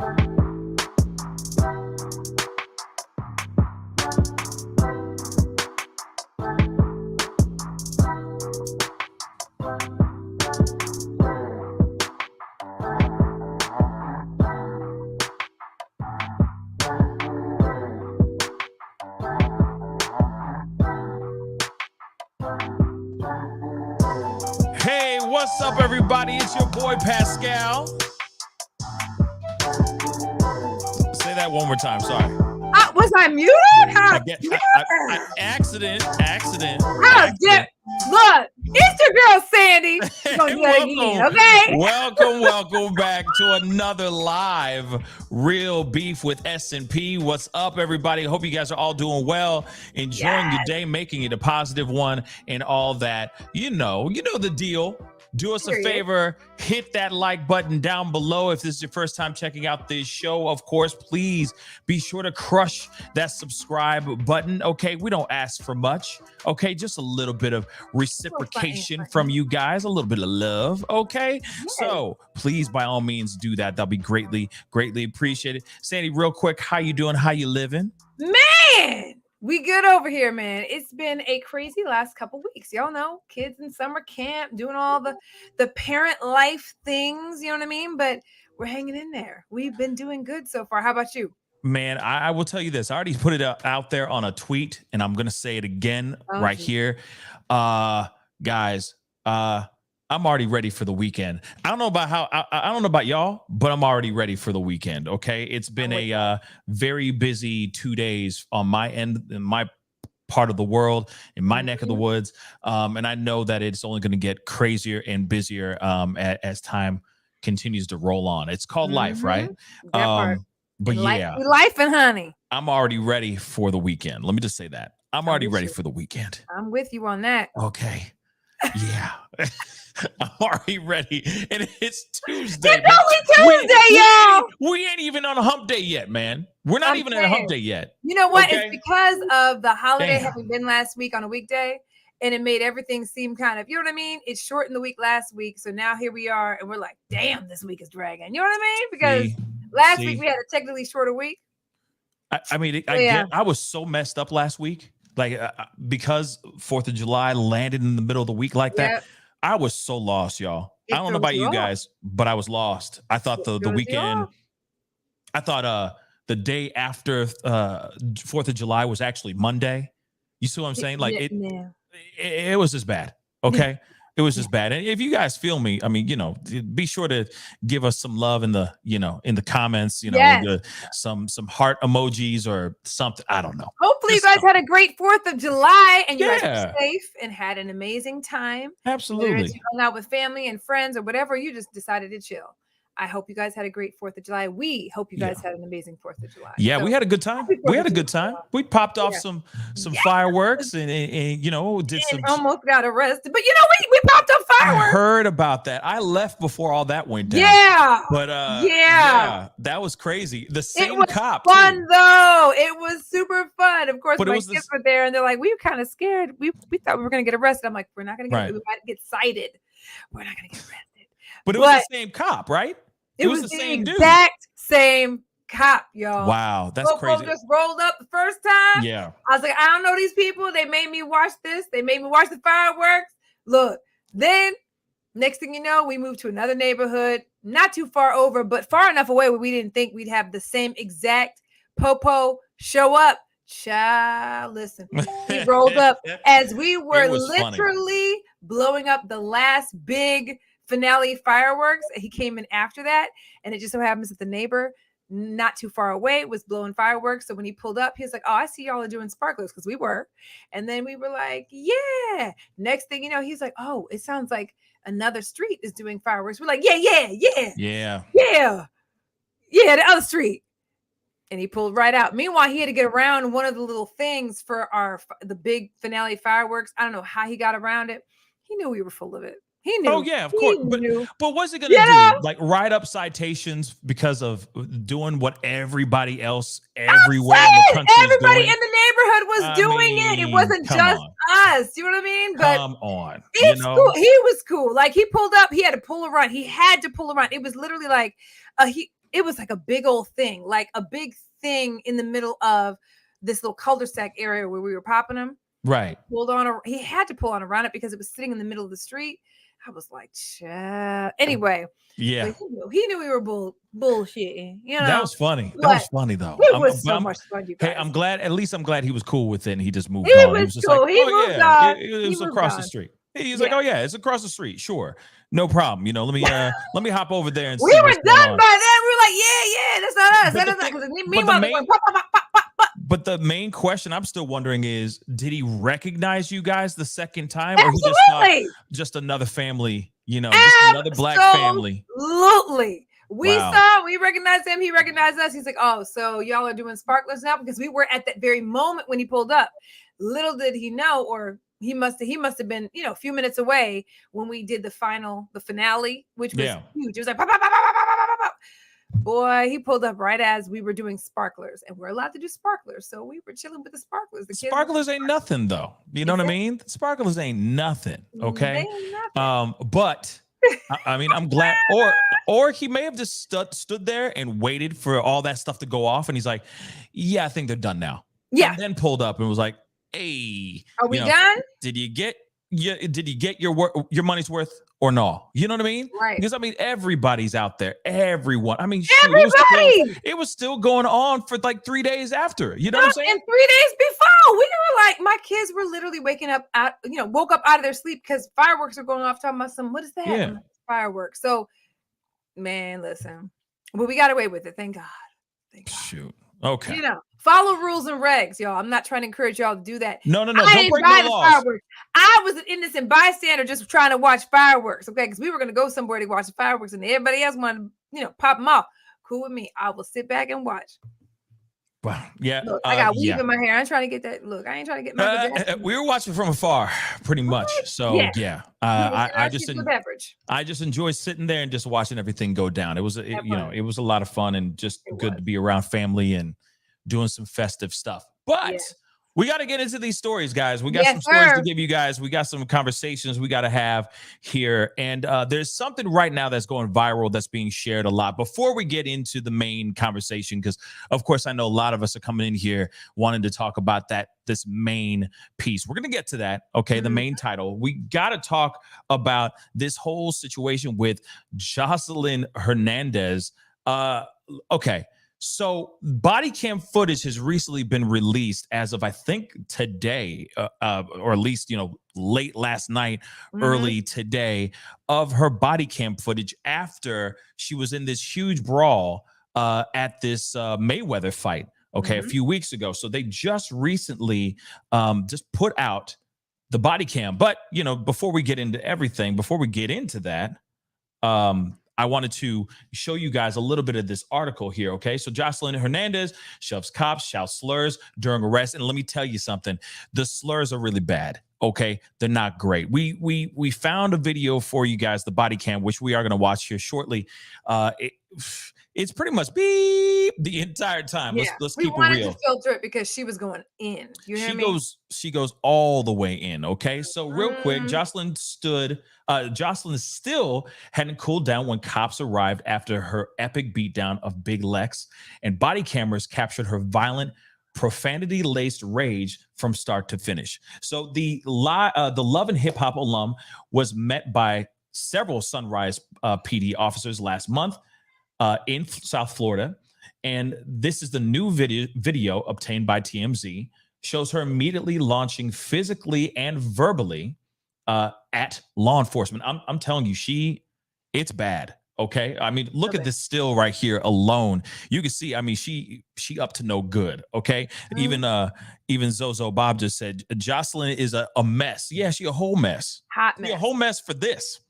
Hey, what's up, everybody? It's your boy Pascal. Say that one more time. Sorry. Was I muted? Accident. Look, it's your girl Sandy. Welcome back to another live Real Beef with S&P. What's up, everybody? Hope you guys are all doing well, enjoying your day, making it a positive one, and all that. You know the deal. Do us a favor, hit that like button down below. If this is your first time checking out this show, of course, please be sure to crush that subscribe button. Okay, we don't ask for much. Okay, just a little bit of reciprocation from you guys, a little bit of love. Okay, so please, by all means, do that. That'll be greatly appreciated. Sandy, real quick, how you doing? How you living? Man, we good over here, man. It's been a crazy last couple weeks. Y'all know, kids in summer camp, doing all the parent life things, you know what I mean? But we're hanging in there. We've been doing good so far. How about you? Man, I will tell you this. I already put it out there on a tweet, and I'm going to say it again here. Guys, I'm already ready for the weekend. I don't know about y'all, but I'm already ready for the weekend. Okay. It's been a very busy 2 days on my end, in my part of the world, in my neck of the woods. And I know that it's only going to get crazier and busier as time continues to roll on. It's called life, right? But life and honey. I'm already ready for the weekend. Let me just say that. I'm already ready for the weekend. I'm with you on that. Okay. Yeah. I'm already ready. And it's Tuesday. It's only Tuesday, y'all. We ain't even on a hump day yet, man. We're not even in a hump day yet. You know what? Okay? It's because of the holiday having been last week on a weekday, and it made everything seem kind of, you know what I mean? It shortened the week last week. So now here we are, and we're like, damn, this week is dragging. You know what I mean? Because last week we had a technically shorter week. I was so messed up last week. Like, because 4th of July landed in the middle of the week like that. Yep. I was so lost, y'all. I don't know about you guys, but I was lost. I thought the weekend, I thought the day after 4th of July was actually Monday. You see what I'm saying? Like it was just bad. Okay. It was just bad. And if you guys feel me, I mean, be sure to give us some love in the, in the comments, some heart emojis or something. I don't know. Hopefully you guys had a great 4th of July and you guys were safe and had an amazing time. Absolutely. You hung out with family and friends or whatever, you just decided to chill. I hope you guys had a great 4th of July. We hope you guys had an amazing 4th of July. Yeah, so, we had a good time. We popped off some fireworks and did some. Almost got arrested, but we popped up fireworks. I heard about that. I left before all that went down. Yeah, but that was crazy. The same cop. Fun though. It was super fun. Of course, my kids were there, and they're like, "We were kind of scared. We thought we were going to get arrested." I'm like, "We're not going to get. We might get cited. We're not going to get arrested." But it was the same cop, right? It was the same exact same cop, y'all. Wow, that's crazy. Just rolled up the first time. Yeah. I was like, I don't know these people. They made me watch this. They made me watch the fireworks. Look, then next thing you know, we moved to another neighborhood, not too far over, but far enough away where we didn't think we'd have the same exact popo show up. Child, listen, he rolled up as we were literally blowing up the last big finale fireworks. He came in after that, and it just so happens that the neighbor not too far away was blowing fireworks. So when he pulled up, he was like, "Oh, I see y'all are doing sparklers," because we were. And then we were like, "Yeah." Next thing you know, he's like, "Oh, it sounds like another street is doing fireworks." We're like, yeah, the other street. And he pulled right out. Meanwhile, he had to get around one of the little things for the big finale fireworks. I don't know how he got around it. He knew we were full of it. He knew. Oh yeah, of course. But what's it gonna do? Like write up citations because of doing what everybody else everywhere in the country everybody is doing? In the neighborhood was doing it. It wasn't just us. You know what I mean? But come on. It's cool. He was cool. Like he pulled up. He had to pull around. He had to pull around. It was literally like it was like a big old thing, like a big thing in the middle of this little cul-de-sac area where we were popping them. Right. He had to pull on around it because it was sitting in the middle of the street. I was like, Child. Anyway, Yeah. but he knew we were bullshitting, you know. That was funny. But That was funny though. it was so much fun, you guys. Hey, I'm glad he was cool with it and he just moved He on. was He was just cool. like, He oh moved yeah, on. it He was moved across the on. street. He's like, oh yeah, it's across the street. Sure. No problem. You know, let me hop over there and We see were what's done going on. by then. We were like, yeah, that's not us. But That the is not. thing- Meanwhile, but the they went main- pop, pop, pop, pop, pop, pop. But the main question I'm still wondering is, did he recognize you guys the second time, or he just Absolutely. thought just another family, you know, just another black family? Absolutely. Wow. We recognized him. He recognized us. He's like, oh, so y'all are doing sparklers now? Because we were at that very moment when he pulled up. Little did he know, or he must have been, you know, a few minutes away when we did the finale, which was huge. It was like, pop, pop, pop, pop, pop, pop, pop, pop. Boy, he pulled up right as we were doing sparklers, and we're allowed to do sparklers. So we were chilling with the sparklers. The Sparklers ain't nothing though. You know what I mean? Sparklers ain't nothing. Okay. They ain't nothing. But I mean, I'm glad, or he may have just stood there and waited for all that stuff to go off, and he's like, "Yeah, I think they're done now." Yeah. And then pulled up and was like, "Hey, are we done? Did you get your money's worth or no?" You know what I mean? Right. Because I mean, everybody's out there. Everyone. I mean, everybody. It was still going on for like 3 days after. You know what I'm saying? And 3 days before, we were like, my kids were literally woke up out of their sleep because fireworks are going off. Talking about what is that? Yeah. Fireworks. So, man, listen, but we got away with it. Thank God. Thank God. Shoot. Okay. You know, follow rules and regs, y'all. I'm not trying to encourage y'all to do that. No. I Don't didn't break buy no the laws. fireworks. I was an innocent bystander just trying to watch fireworks. Okay, because we were gonna go somewhere to watch the fireworks, and everybody else wanted to, pop them off. Cool with me. I will sit back and watch. Wow. Yeah. Look, I got weave in my hair. I ain't trying to get that. Look, I ain't trying to get my. We were watching from afar, pretty much. So yeah. I just enjoy sitting there and just watching everything go down. It was it was a lot of fun and just good to be around family and doing some festive stuff. But we got to get into these stories, guys. We got some stories to give you guys. We got some conversations we got to have here. And there's something right now that's going viral that's being shared a lot. Before we get into the main conversation, because, of course, I know a lot of us are coming in here wanting to talk about this main piece. We're going to get to that, okay, the main title. We got to talk about this whole situation with Joseline Hernandez. Okay. So body cam footage has recently been released as of, I think, today, or at least, late last night, early today, of her body cam footage after she was in this huge brawl at this Mayweather fight, okay, a few weeks ago. So they just recently just put out the body cam. But, before we get into everything, before we get into that, I wanted to show you guys a little bit of this article here, okay? So Joseline Hernandez shoves cops, shouts slurs during arrest. And let me tell you something. The slurs are really bad, okay? They're not great. We found a video for you guys, the body cam, which we are going to watch here shortly. It's pretty much beep the entire time. Yeah. Let's keep it real. We wanted to filter it because she was going in. You hear me? She goes all the way in. Okay. So real quick, Joseline still hadn't cooled down when cops arrived after her epic beatdown of Big Lex, and body cameras captured her violent, profanity-laced rage from start to finish. So the Love and Hip Hop alum was met by several Sunrise PD officers last month in South Florida. And this is the new video obtained by TMZ, shows her immediately launching physically and verbally at law enforcement. I'm telling you, it's bad. Okay. I mean, look at this still right here alone. You can see, I mean, she up to no good. Okay. Even Zozo Bob just said Joseline is a mess. Yeah, she a whole mess. Hot mess. A whole mess for this.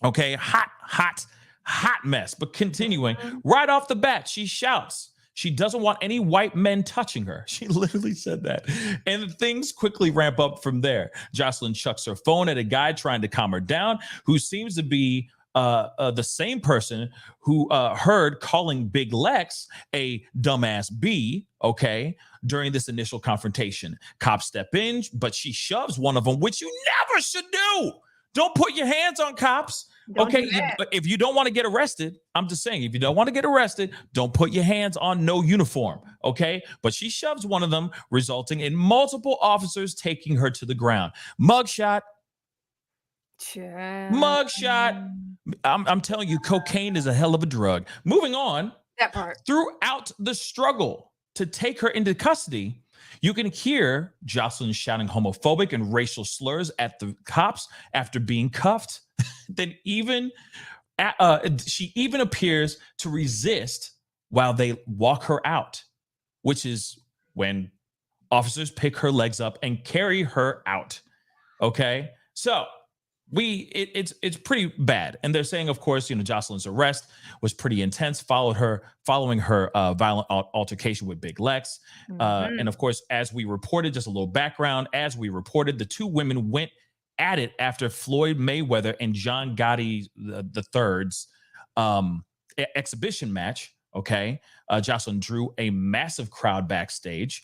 Okay. Hot mess. But continuing, right off the bat, she shouts she doesn't want any white men touching her. She literally said that. And things quickly ramp up from there. Joseline chucks her phone at a guy trying to calm her down, who seems to be the same person who heard calling Big Lex a dumbass B, okay, during this initial confrontation. Cops step in, but she shoves one of them, which you never should do. Don't put your hands on cops. Don't do Okay, that. if you don't want to get arrested, I'm just saying, if you don't want to get arrested, don't put your hands on no uniform. Okay, but she shoves one of them, resulting in multiple officers taking her to the ground. Mugshot. Child. Mugshot. I'm telling you, cocaine is a hell of a drug. Moving on. That part. Throughout the struggle to take her into custody, you can hear Joseline shouting homophobic and racial slurs at the cops after being cuffed. Then she even appears to resist while they walk her out, which is when officers pick her legs up and carry her out. Okay, so it's pretty bad, and they're saying, of course, Joseline's arrest was pretty intense, following her violent altercation with Big Lex, and of course, as we reported, just a little background, as we reported, the two women went at it after Floyd Mayweather and John Gotti the third's exhibition match. Okay, Joseline drew a massive crowd backstage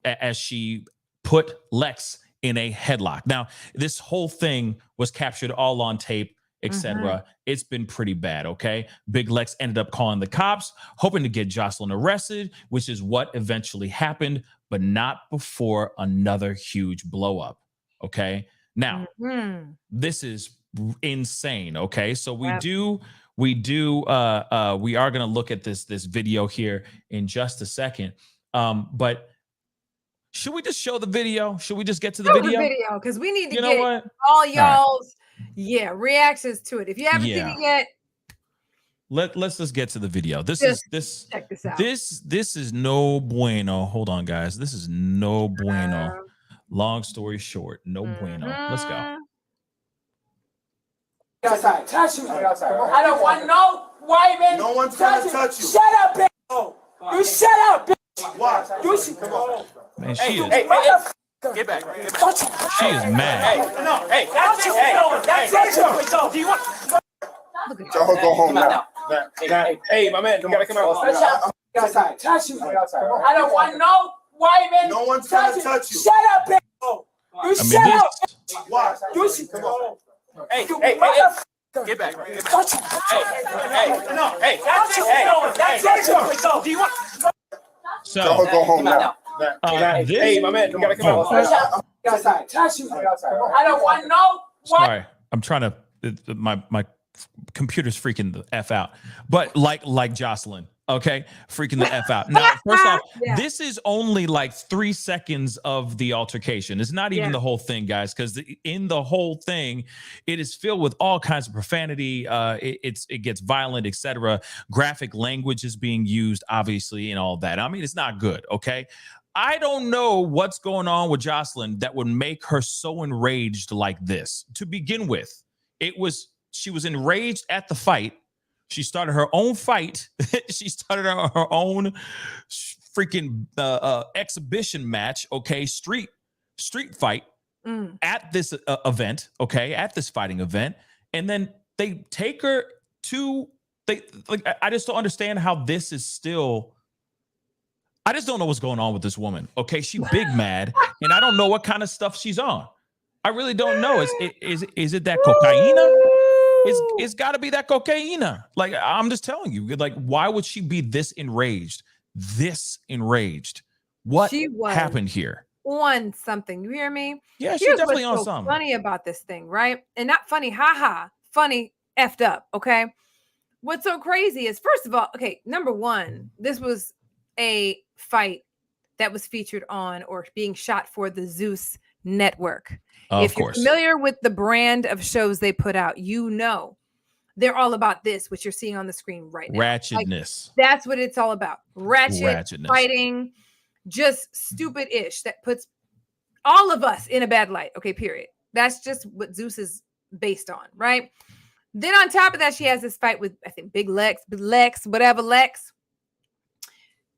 as she put Lex in a headlock. Now, this whole thing was captured all on tape, etc. It's been pretty bad, okay? Big Lex ended up calling the cops, hoping to get Joseline arrested, which is what eventually happened, but not before another huge blow up, okay? Now, this is insane, okay? So we are going to look at this video here in just a second. But should we just show the video? Should we just get to the video? Because we need to get all y'all's reactions to it. If you haven't seen it yet, let's just get to the video. Check this out. This is no bueno. Hold on, guys. This is no bueno. Long story short, no bueno. Let's go. Outside. Touch me. I don't want no white man. No one's gonna touch you. Shut up, bitch. You shut up, bitch. Why? Come on. Man, she is. Get back. She is mad. That's it. Do you want? Y'all go home now. Hey, my man, you gotta come out. Outside. Touch me. I don't want no white man. No one's gonna touch you. Shut up, bitch. You shut up. Why? Come on. Hey, get back. Hey, that's it. Do you want? So Y'all go home now. Hey, my man, you gotta come out. Outside. Touch me. I don't want no white. Sorry, I'm trying to. My computer's freaking the F out. But like Joseline, okay, freaking the F out. Now, first off, this is only like 3 seconds of the altercation. It's not even the whole thing, guys, because in the whole thing, it is filled with all kinds of profanity. It gets violent, etc. Graphic language is being used, obviously, and all that. I mean, it's not good, okay? I don't know what's going on with Joseline that would make her so enraged like this. To begin with, she was enraged at the fight. She started her own fight. She started her own freaking exhibition match, okay, street fight at this event, okay, at this fighting event. And then they take her to, I just don't understand how this is still, I just don't know what's going on with this woman, okay? She big mad, and I don't know what kind of stuff she's on. I really don't know. Is it that cocaine? It's got to be that cocaine. Like, I'm just telling you, like, why would she be this enraged? What happened here? On something. You hear me? Yeah, she's Here's definitely what's on so something. Funny about this thing, right? And not funny, haha. Funny, effed up, okay? What's so crazy is, first of all, okay, number one, this was a fight that was featured on or being shot for the Zeus network. If you're familiar with the brand of shows they put out, you know they're all about this, which you're seeing on the screen right now. Ratchetness. Like, that's what it's all about. Ratchetness. Fighting, just stupid-ish that puts all of us in a bad light. Okay, period. That's just what Zeus is based on, right? Then on top of that, she has this fight with, I think, Big Lex, whatever Lex.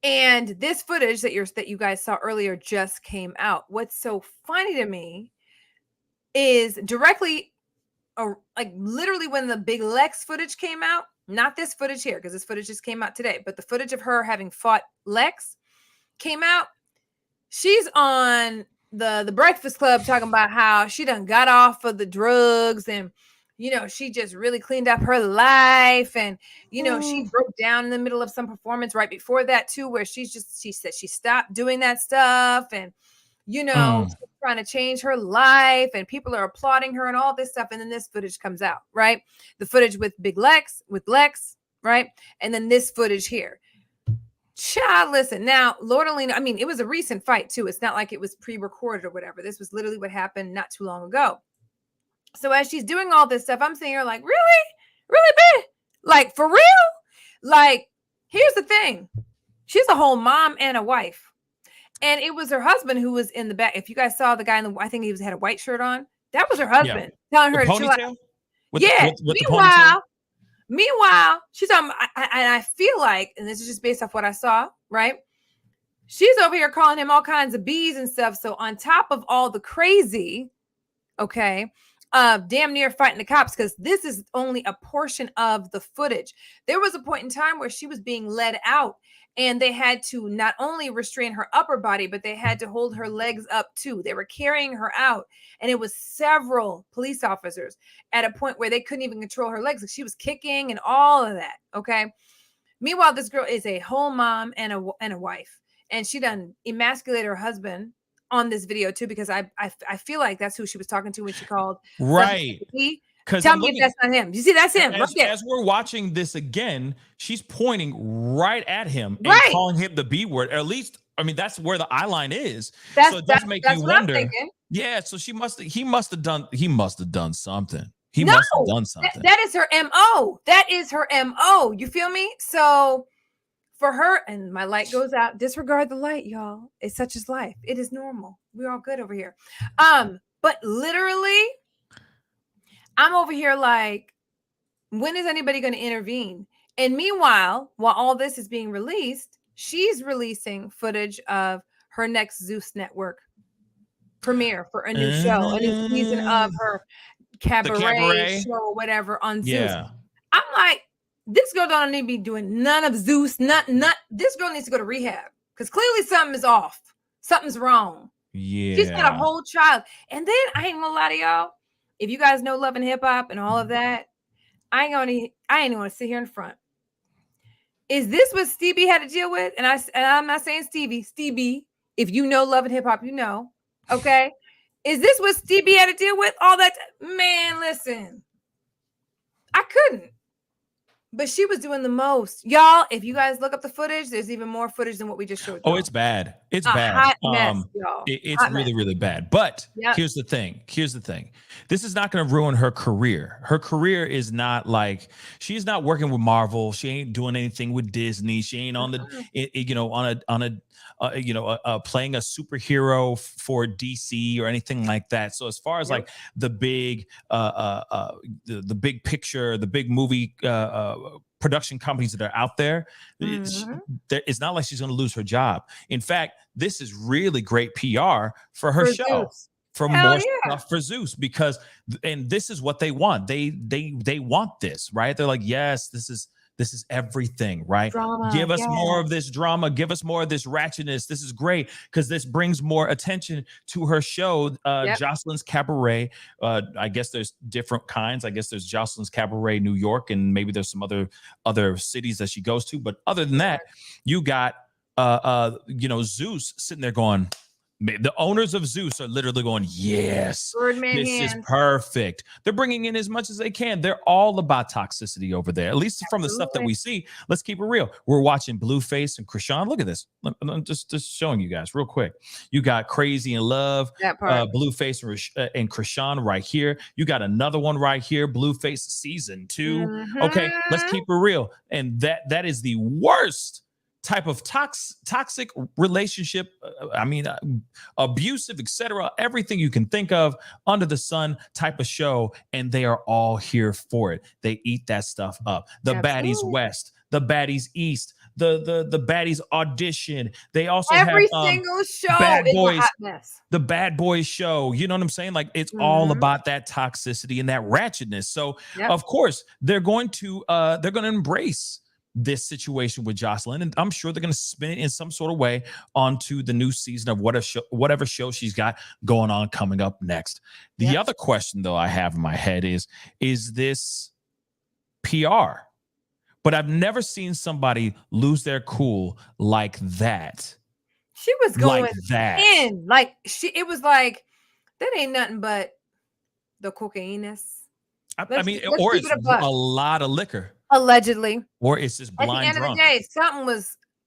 And this footage that you guys saw earlier just came out. What's so funny to me is directly, like literally when the Big Lex footage came out, not this footage here, because this footage just came out today, but the footage of her having fought Lex came out. She's on the Breakfast Club talking about how she done got off of the drugs and she just really cleaned up her life. And, she broke down in the middle of some performance right before that too, where she said she stopped doing that stuff. And, she's trying to change her life and people are applauding her and all this stuff. And then this footage comes out, right? The footage with Lex, right? And then this footage here. Child, listen, now, Lord Alina, I mean, it was a recent fight too. It's not like it was pre-recorded or whatever. This was literally what happened not too long ago. So as she's doing all this stuff, I'm sitting here like, really? Really, babe? Like, for real? Like, here's the thing. She's a whole mom and a wife. And it was her husband who was in the back. If you guys saw the guy I think he had a white shirt on. That was her husband telling her to chill out. Meanwhile, she's on, and I feel like, and this is just based off what I saw, right? She's over here calling him all kinds of bees and stuff. So on top of all the crazy, damn near fighting the cops, because this is only a portion of the footage. There was a point in time where she was being led out and they had to not only restrain her upper body, but they had to hold her legs up too. They were carrying her out. And it was several police officers at a point where they couldn't even control her legs. Like she was kicking and all of that. Okay. Meanwhile, this girl is a whole mom and a wife. And she done emasculated her husband on this video too, because I feel like that's who she was talking to when she called. Right. Tell me if that's not him. You see, that's him. As we're watching this again, she's pointing right at him and calling him the B word. Or at least, I mean, that's where the eye line is. So it does make you wonder. Yeah. So he must have done something. He must have done something. That is her MO. That is her MO. You feel me? So for her, and my light goes out. Disregard the light, y'all. It's such as life. It is normal. We're all good over here. But literally, I'm over here like, when is anybody going to intervene? And meanwhile, while all this is being released, she's releasing footage of her next Zeus Network premiere for a new show, a new season of her cabaret show or whatever on Zeus. I'm like, this girl don't need to be doing none of Zeus. Not. This girl needs to go to rehab because clearly something is off. Something's wrong. Yeah, she's got a whole child. And then I ain't gonna lie to y'all. If you guys know Love and Hip Hop and all of that, I ain't even want to sit here in front. Is this what Stevie had to deal with? And I'm not saying Stevie. If you know Love and Hip Hop, you know. Okay. Is this what Stevie had to deal with? All that, man, listen. I couldn't. But she was doing the most. Y'all, if you guys look up the footage, there's even more footage than what we just showed you. Oh, it's bad. It's bad. Hot mess, y'all. It's really, really bad. But here's the thing. This is not going to ruin her career. Her career is not like, she's not working with Marvel. She ain't doing anything with Disney. She ain't on playing a superhero for DC or anything like that. So as far as like the big picture, the big movie production companies that are out there, it's not like she's going to lose her job. In fact, this is really great PR for her show. Zeus. For more stuff for Zeus, because and this is what they want. They want this, right? They're like, yes, this is everything, right? Drama, give us more of this drama. Give us more of this ratchetness. This is great because this brings more attention to her show, Joseline's Cabaret. I guess there's different kinds. I guess there's Joseline's Cabaret, New York, and maybe there's some other cities that she goes to. But other than that, you got Zeus sitting there going. The owners of Zeus are literally going, yes, this is perfect. They're bringing in as much as they can. They're all about toxicity over there, at least from the stuff that we see. Let's keep it real. We're watching Blueface and Krishan. Look at this. I'm just showing you guys real quick. You got Crazy in Love, Blueface and Krishan right here. You got another one right here, Blueface season 2. Okay, let's keep it real. And that is the worst type of toxic relationship, abusive, etc., everything you can think of under the sun type of show, and they are all here for it. They eat that stuff up. The baddies West, the baddies East, the baddies audition. They also every have single show Bad Boys, is a hot mess. The Bad Boys show. You know what I'm saying? Like it's all about that toxicity and that ratchetness. So of course they're going to embrace this situation with Joseline, and I'm sure they're going to spin it in some sort of way onto the new season of whatever show she's got going on coming up next. The other question, though, I have in my head is this PR? But I've never seen somebody lose their cool like that. She was going like that. in. Like it was like, that ain't nothing but the cocaineness. I mean, or it's a lot of liquor. Allegedly. Or it's just blind At the end drunk. of the day,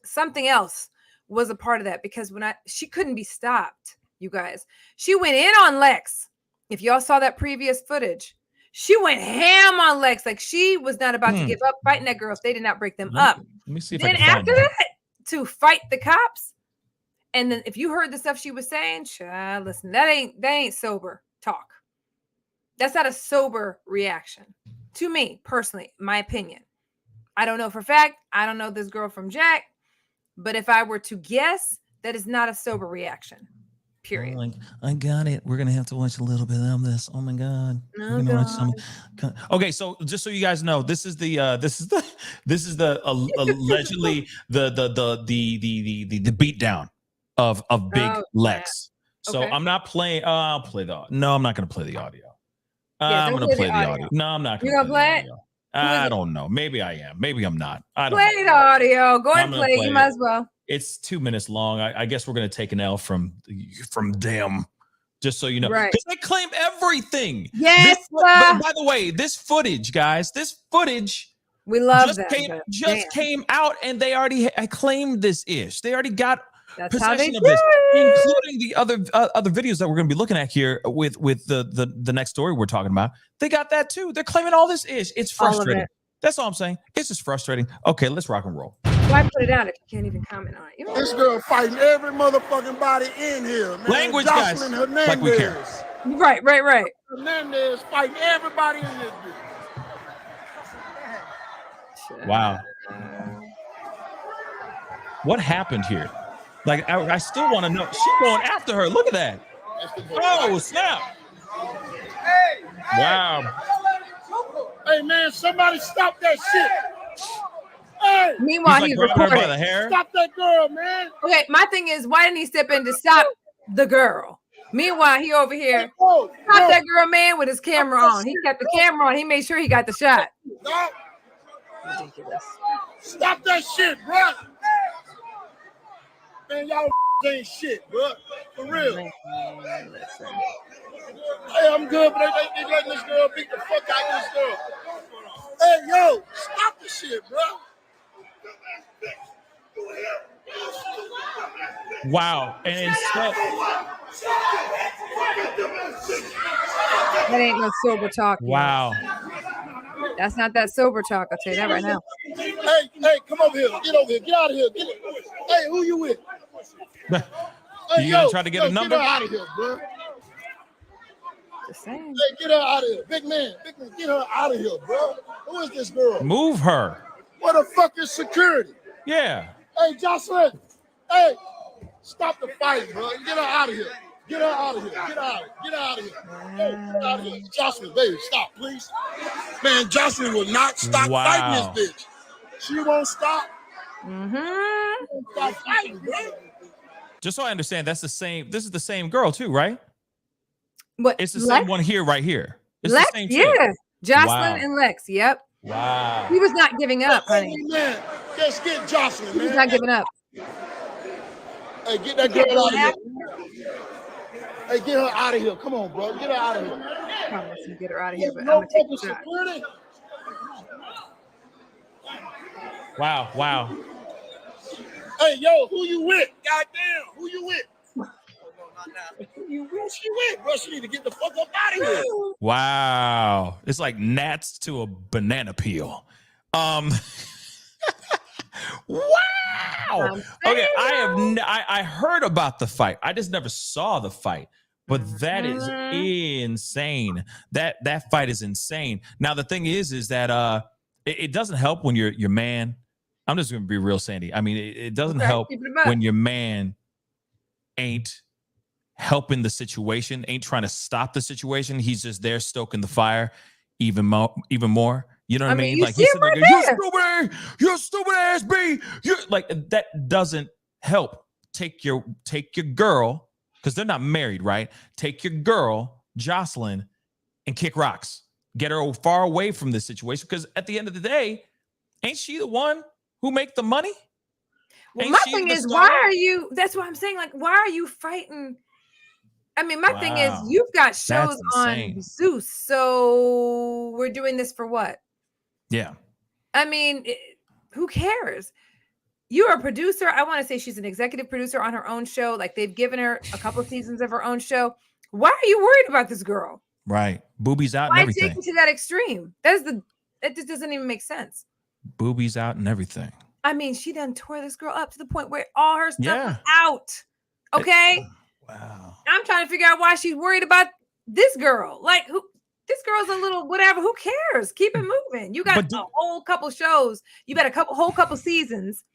something else was a part of that, because she couldn't be stopped, you guys. She went in on Lex. If y'all saw that previous footage, she went ham on Lex. Like, she was not about to give up fighting that girl if they did not break them up. Let me see if then I can find after that, to fight the cops. And then if you heard the stuff she was saying, child, listen, that ain't sober talk. That's not a sober reaction to me personally, my opinion. I don't know for a fact. I don't know this girl from Jack, but if I were to guess, that is not a sober reaction. Period. Like, I got it. We're gonna have to watch a little bit of this. Oh my god. We're gonna watch some. Okay, so just so you guys know, this is the allegedly the beatdown of Big Lex. So I'm not playing. I'll play the. No, I'm not gonna play the audio. I'm gonna play the audio. No, I'm not gonna play it. I don't know. Maybe I am. Maybe I'm not. I don't play the audio. Go and play. You might as well. It's 2 minutes long. I guess we're gonna take an L from them, just so you know, right? Because they claim everything. Yes. By the way, this footage, guys, we love came out, and they already claimed this ish. They already got possession of this, including the other videos that we're going to be looking at here with the next story we're talking about. They got that too. They're claiming all this ish. It's frustrating. That's all I'm saying. It's just frustrating. Okay, let's rock and roll. Why put it out if you can't even comment on it? This girl fighting every motherfucking body in here, man. Language, guys. Hernandez. Like we care. Right. Hernandez fighting everybody in this bitch. Wow. What happened here? Like, I still want to know. She's going after her. Look at that. Oh, snap. Wow. Hey, man, somebody stop that shit. Hey. Meanwhile, he's grabbing her recording. by the hair. Stop that girl, man. Okay, my thing is, why didn't he step in to stop the girl? Meanwhile, he over here. Stop that girl, man, with his camera on. He kept the camera on. He made sure he got the shot. Stop. Ridiculous. Stop that shit, bro. Man, y'all ain't shit, bro. For real. Hey, I'm good, but they letting this girl beat the fuck out of this girl. Hey, yo, stop the shit, bro. Wow. And instead, that ain't no sober talk. Wow. That's not that sober talk. I'll tell you that right now. Hey, come over here. Get over here. Get out of here. Hey, who you with? You gonna try to get a number? Get her out of here, bro. Just saying. Hey, get her out of here. Big man, get her out of here, bro. Who is this girl? Move her. What the fuck is security? Yeah. Hey, Joseline. Hey, stop the fight, bro. Get her out of here. Get her out of here. Get out of here. Hey, get out of here. Joseline, baby, stop, please. Man, Joseline will not stop fighting this bitch. She won't stop. Mm-hmm. She won't stop fighting, bro. Just so I understand, that's the same. This is the same girl too, right? What? It's the same one here, right here. It's Lex, the same yeah. Joseline Wow. and Lex. Yep. Wow. He was not giving up, honey. Man, just get Joseline, He was man. not giving up. Hey, get that girl out of here. Hey, get her out of here. Come on, bro. Get her out of here. I promise you get her out of here, but I'm No gonna take fucking the shot. security. Wow. Hey, yo, who you with? Goddamn, who you with? Who she with, bro? She need to get the fuck up out of here. Wow. It's like gnats to a banana peel. Wow. Okay, I heard about the fight. I just never saw the fight. But that is insane. That fight is insane. Now the thing is that it doesn't help when your man. I'm just gonna be real, Sandy. I mean, it doesn't help when your man ain't helping the situation, ain't trying to stop the situation. He's just there stoking the fire even more. You know what I mean? You Like see he's it sitting there, right going, you stupid ass B. You're like, that doesn't help. Take your girl, because they're not married, right? Take your girl, Joseline, and kick rocks. Get her far away from this situation, because at the end of the day, ain't she the one who make the money? Well, Ain't my she thing the is, star? why are you? That's what I'm saying. Like, why are you fighting? I mean, my thing is, Wow. you've got shows That's on insane. Zeus, so we're doing this for what? Yeah. I mean, who cares? You're a producer. I want to say she's an executive producer on her own show. Like, they've given her a couple seasons of her own show. Why are you worried about this girl? Right. Boobies out and Why everything. take it to that extreme? It just doesn't even make sense. Boobies out and everything. I mean, she done tore this girl up to the point where all her stuff was out. Okay. Wow. I'm trying to figure out why she's worried about this girl. Like, who? This girl's a little whatever. Who cares? Keep it moving. You got a whole couple shows. You got a whole couple seasons,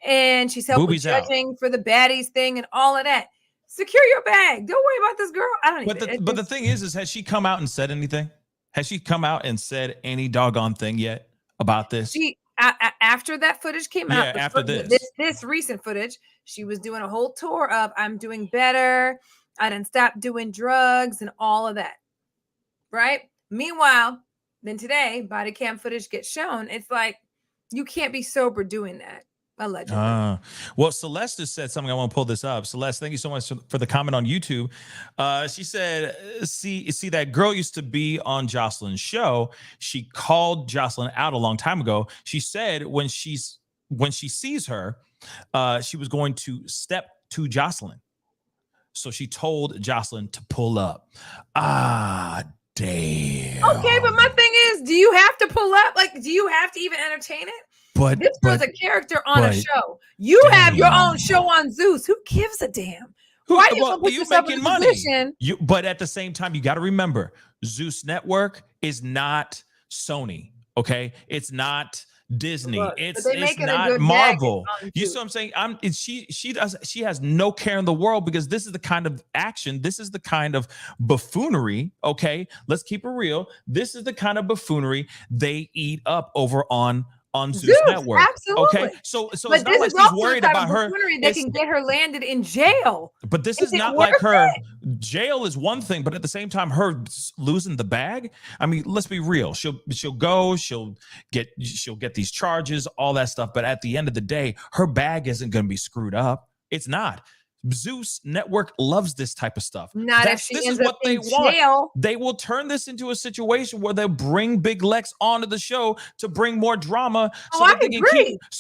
and she's helping with judging for the baddies thing and all of that. Secure your bag. Don't worry about this girl. I don't even. But the thing is has she come out and said anything? Has she come out and said any doggone thing yet about this? She after that footage came out. Yeah, after this recent footage, she was doing a whole tour of I'm doing better. I didn't stop doing drugs and all of that. Right. Meanwhile, then today, body cam footage gets shown. It's like you can't be sober doing that. Allegedly. Well, Celeste has said something. I want to pull this up. Celeste, thank you so much for the comment on YouTube. She said, see, that girl used to be on Joseline's show. She called Joseline out a long time ago. She said when she sees her, she was going to step to Joseline. So she told Joseline to pull up. Damn. Okay, but my thing is, do you have to pull up? Like, do you have to even entertain it? But this girl's a character on a show. You have your own show on Zeus. Who gives a damn? Why do you put yourself in a position? But at the same time, you got to remember, Zeus Network is not Sony. Okay, it's not Disney. It's not Marvel. You see what I'm saying? She has no care in the world, because this is the kind of action. This is the kind of buffoonery. Okay, let's keep it real. This is the kind of buffoonery they eat up over on Zeus Network. Absolutely. Okay. So it's not like she's worried about her. They can get her landed in jail. But this is not like her. Jail is one thing, but at the same time, her losing the bag. I mean, let's be real. She'll get these charges, all that stuff. But at the end of the day, her bag isn't going to be screwed up. It's not. Zeus Network loves this type of stuff. This is what they want. They will turn this into a situation where they'll bring Big Lex onto the show to bring more drama, so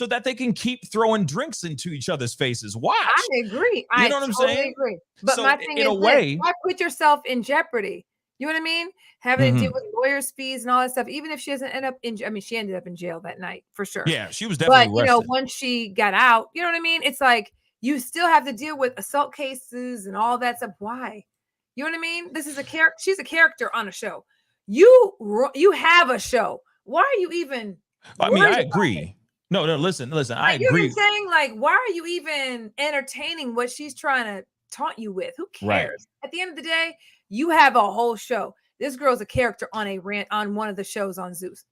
that they can keep throwing drinks into each other's faces. Watch. I agree. You know what I'm saying? Agree. But my thing is, why put yourself in jeopardy? You know what I mean? Having to deal with lawyers' fees and all that stuff. Even if she doesn't end up she ended up in jail that night for sure. Yeah, she was definitely arrested. Once she got out, you know what I mean? It's like, you still have to deal with assault cases and all that stuff. Why? You know what I mean? This is a character. She's a character on a show. You have a show. Why are you even? I mean, I agree. No, listen. I agree. You know what I'm saying? Like, why are you even entertaining what she's trying to taunt you with? Who cares? Right. At the end of the day, you have a whole show. This girl's a character on one of the shows on Zeus.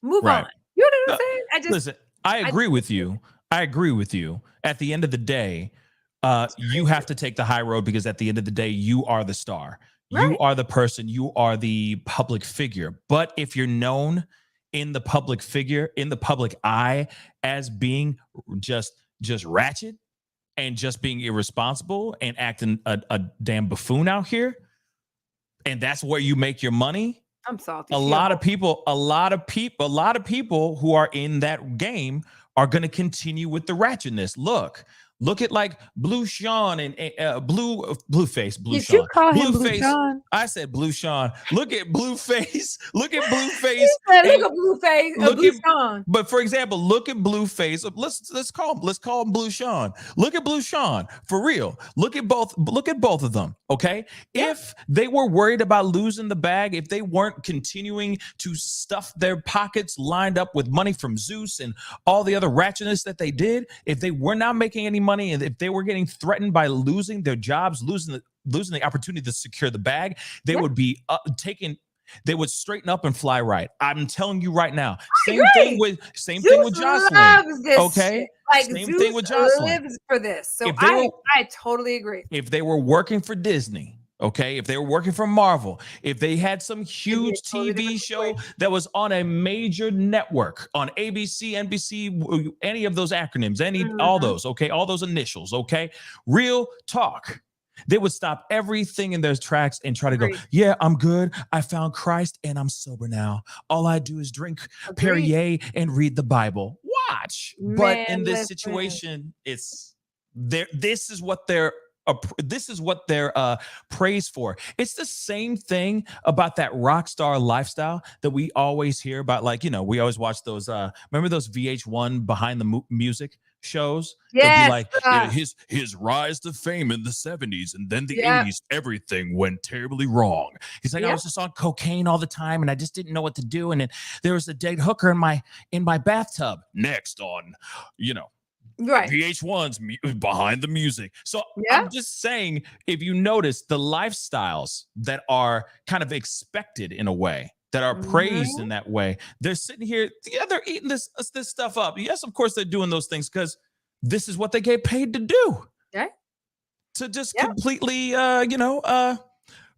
Move on. You know what I'm saying? Listen. I agree with you. I agree with you. At the end of the day, you have to take the high road, because at the end of the day, you are the star. Right. You are the person. You are the public figure. But if you're known in the public eye as being just ratchet and just being irresponsible and acting a damn buffoon out here, and that's where you make your money, I'm salty. A lot of people who are in that game are going to continue with the ratchetness. Look at like Blue Sean and Blueface. Did you call him Blue Sean? I said Blue Sean. Look at Blueface. Look at Blueface. Look at Blueface. Blue Sean. But for example, look at Blueface. Let's call him Blue Sean. Look at Blue Sean for real. Look at both of them. Okay, if they were worried about losing the bag, if they weren't continuing to stuff their pockets lined up with money from Zeus and all the other ratchetness that they did, if they were not making any money, and if they were getting threatened by losing their jobs, losing the opportunity to secure the bag, they would be taking they would straighten up and fly right. I'm telling you right now. I Same thing agree. with Zeus Joseline. loves this Okay. shit. Like Same Zeus thing with Joseline. lives for this. So If they were, I totally agree. if they were working for Disney, okay, if they were working for Marvel, if they had some It'd be huge a totally TV different show situation. that was on a major network, on ABC, NBC, any of those acronyms, all those, okay, all those initials, okay, real talk. They would stop everything in their tracks and try to go, Agreed. yeah, I'm good. I found Christ and I'm sober now. All I do is drink Agreed. Perrier and read the Bible. Watch. But Man, in this listen. situation, it's there. This is what they're praised for. It's the same thing about that rock star lifestyle that we always hear about. Like, you know, we always watch those remember those VH1 behind the music shows? They'll be Yes. like, yeah, his rise to fame in the 70s and then the 80s, everything went terribly wrong. He's like, I was just on cocaine all the time and I just didn't know what to do. And then there was a dead hooker in my bathtub. Next on, you know, Right. VH1's behind the music. So I'm just saying, if you notice the lifestyles that are kind of expected in a way, that are praised in that way, they're sitting here, yeah, they're eating this stuff up. Yes, of course they're doing those things because this is what they get paid to do. Okay. To just completely,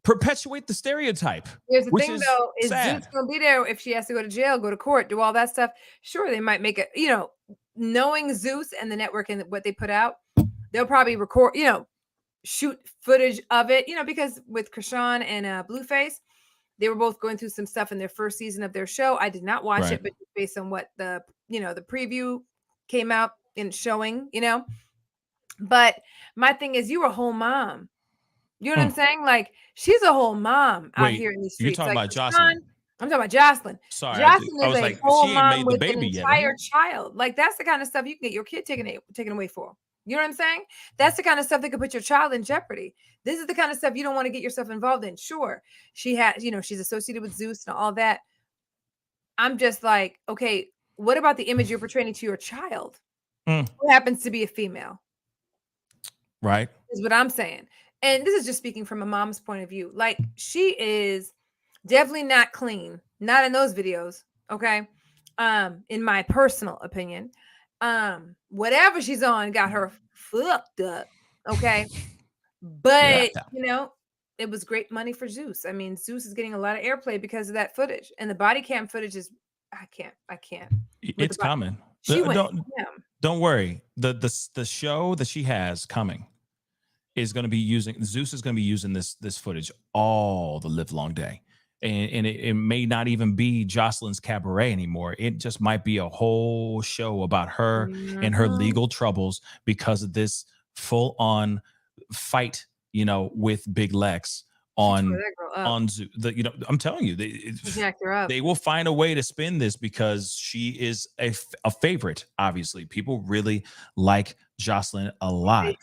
perpetuate the stereotype. Here's the thing, though, is sad. Zeus gonna be there if she has to go to jail, go to court, do all that stuff. Sure, they might make it, you know, knowing Zeus and the network and what they put out, they'll probably record, you know, shoot footage of it, you know, because with Krishan and Blueface, they were both going through some stuff in their first season of their show. I did not watch it, but based on what the preview came out in showing, you know. But my thing is, you were a whole mom. You know what I'm saying? Like, she's a whole mom out here in these streets. You're talking like, about Joseline. I'm talking about Joseline. Sorry, Joseline I is was a like, whole she ain't mom made the with baby an yet. entire child. Like, that's the kind of stuff you can get your kid taken away for. You know what I'm saying? That's the kind of stuff that could put your child in jeopardy. This is the kind of stuff you don't want to get yourself involved in. Sure, she has, you know, she's associated with Zeus and all that. I'm just like, okay, what about the image you're portraying to your child who happens to be a female? Right. Is what I'm saying. And this is just speaking from a mom's point of view. Like, she is definitely not clean, not in those videos. Okay. In my personal opinion, whatever she's on got her fucked up. Okay. But you know, it was great money for Zeus. I mean, Zeus is getting a lot of airplay because of that footage, and the body cam footage is I can't. It's coming. Don't worry. The show that she has coming is going to be using Zeus is going to be using this footage all the live long day. And it may not even be Joseline's cabaret anymore. It just might be a whole show about her and her legal troubles because of this full on fight, you know, with Big Lex on Zeus. You know, I'm telling you, they will find a way to spin this because she is a favorite. Obviously, people really like Joseline a lot.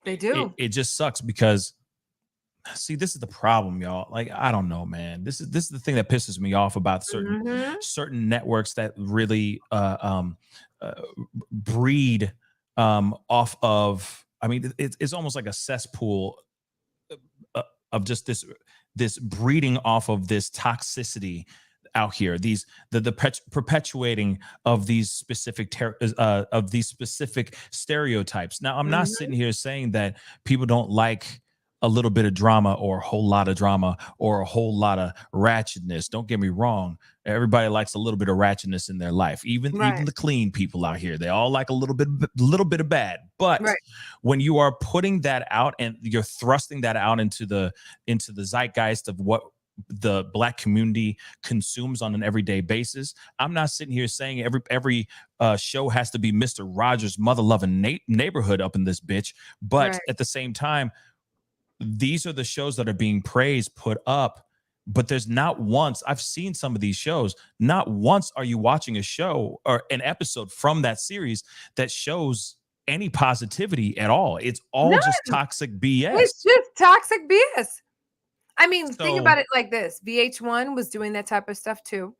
They do. It just sucks because, see, this is the problem, y'all. Like, I don't know, man. This is the thing that pisses me off about certain networks that really breed off of. I mean, it's almost like a cesspool of just this breeding off of this toxicity out here. The perpetuating of these specific stereotypes. Now, I'm not sitting here saying that people don't like a little bit of drama or a whole lot of drama or a whole lot of ratchetness. Don't get me wrong. Everybody likes a little bit of ratchetness in their life. Even the clean people out here, they all like a little bit of bad. But when you are putting that out and you're thrusting that out into the zeitgeist of what the Black community consumes on an everyday basis, I'm not sitting here saying every show has to be Mr. Rogers' mother-loving neighborhood up in this bitch. But at the same time, these are the shows that are being praised, put up, but there's not once, I've seen some of these shows, not once are you watching a show or an episode from that series that shows any positivity at all. It's all just toxic BS. It's just toxic BS. I mean, think about it like this. VH1 was doing that type of stuff too.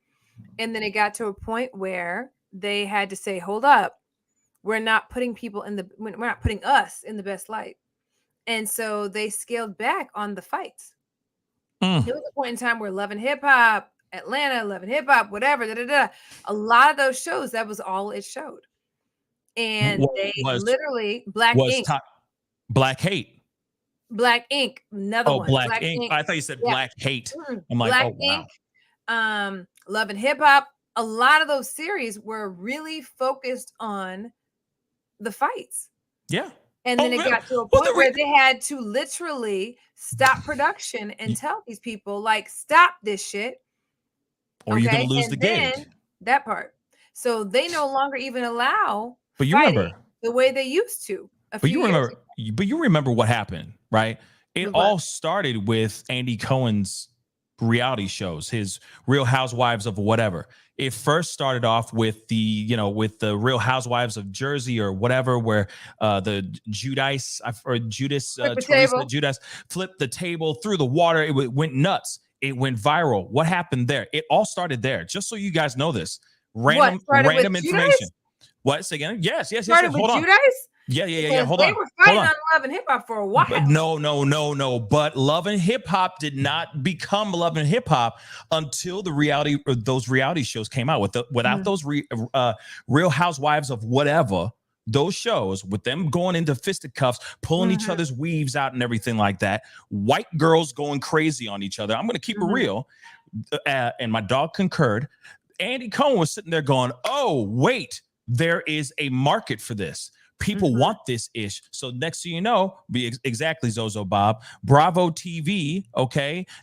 And then it got to a point where they had to say, hold up, we're not putting us in the best light. And so they scaled back on the fights. There was a point in time where Love and Hip Hop, Atlanta, Love and Hip Hop, whatever, a lot of those shows, that was all it showed. And they literally Black Ink. Black Hate. Black Ink, another one. Black Ink. I thought you said Black Hate. I'm like, Black Ink, Love and Hip Hop. A lot of those series were really focused on the fights. Yeah. And then it got to a point where they had to literally stop production and tell these people, like, stop this shit. Or you're going to lose the gig. That part. So they no longer even allow but you remember the way they used to. But you remember what happened, right? It all started with Andy Cohen's reality shows, his Real Housewives of whatever. It first started off with the Real Housewives of Jersey or whatever, where the Judas Teresa Judas flipped the table through the water. It went nuts. It went viral. What happened there? It all started there. Just so you guys know this. Random information. Judas? What? Say again? Yes. Hold on. Judas? Yeah. Hold on. They were fighting on Love and Hip Hop for a while. But no. But Love and Hip Hop did not become Love and Hip Hop until those reality shows came out. Without those Real Housewives of whatever, those shows with them going into fisticuffs, pulling each other's weaves out and everything like that. White girls going crazy on each other. I'm going to keep it real. And my dog concurred. Andy Cohen was sitting there going, "Oh, wait, there is a market for this. People want this ish." So next thing you know, exactly, Zozo Bob, Bravo TV,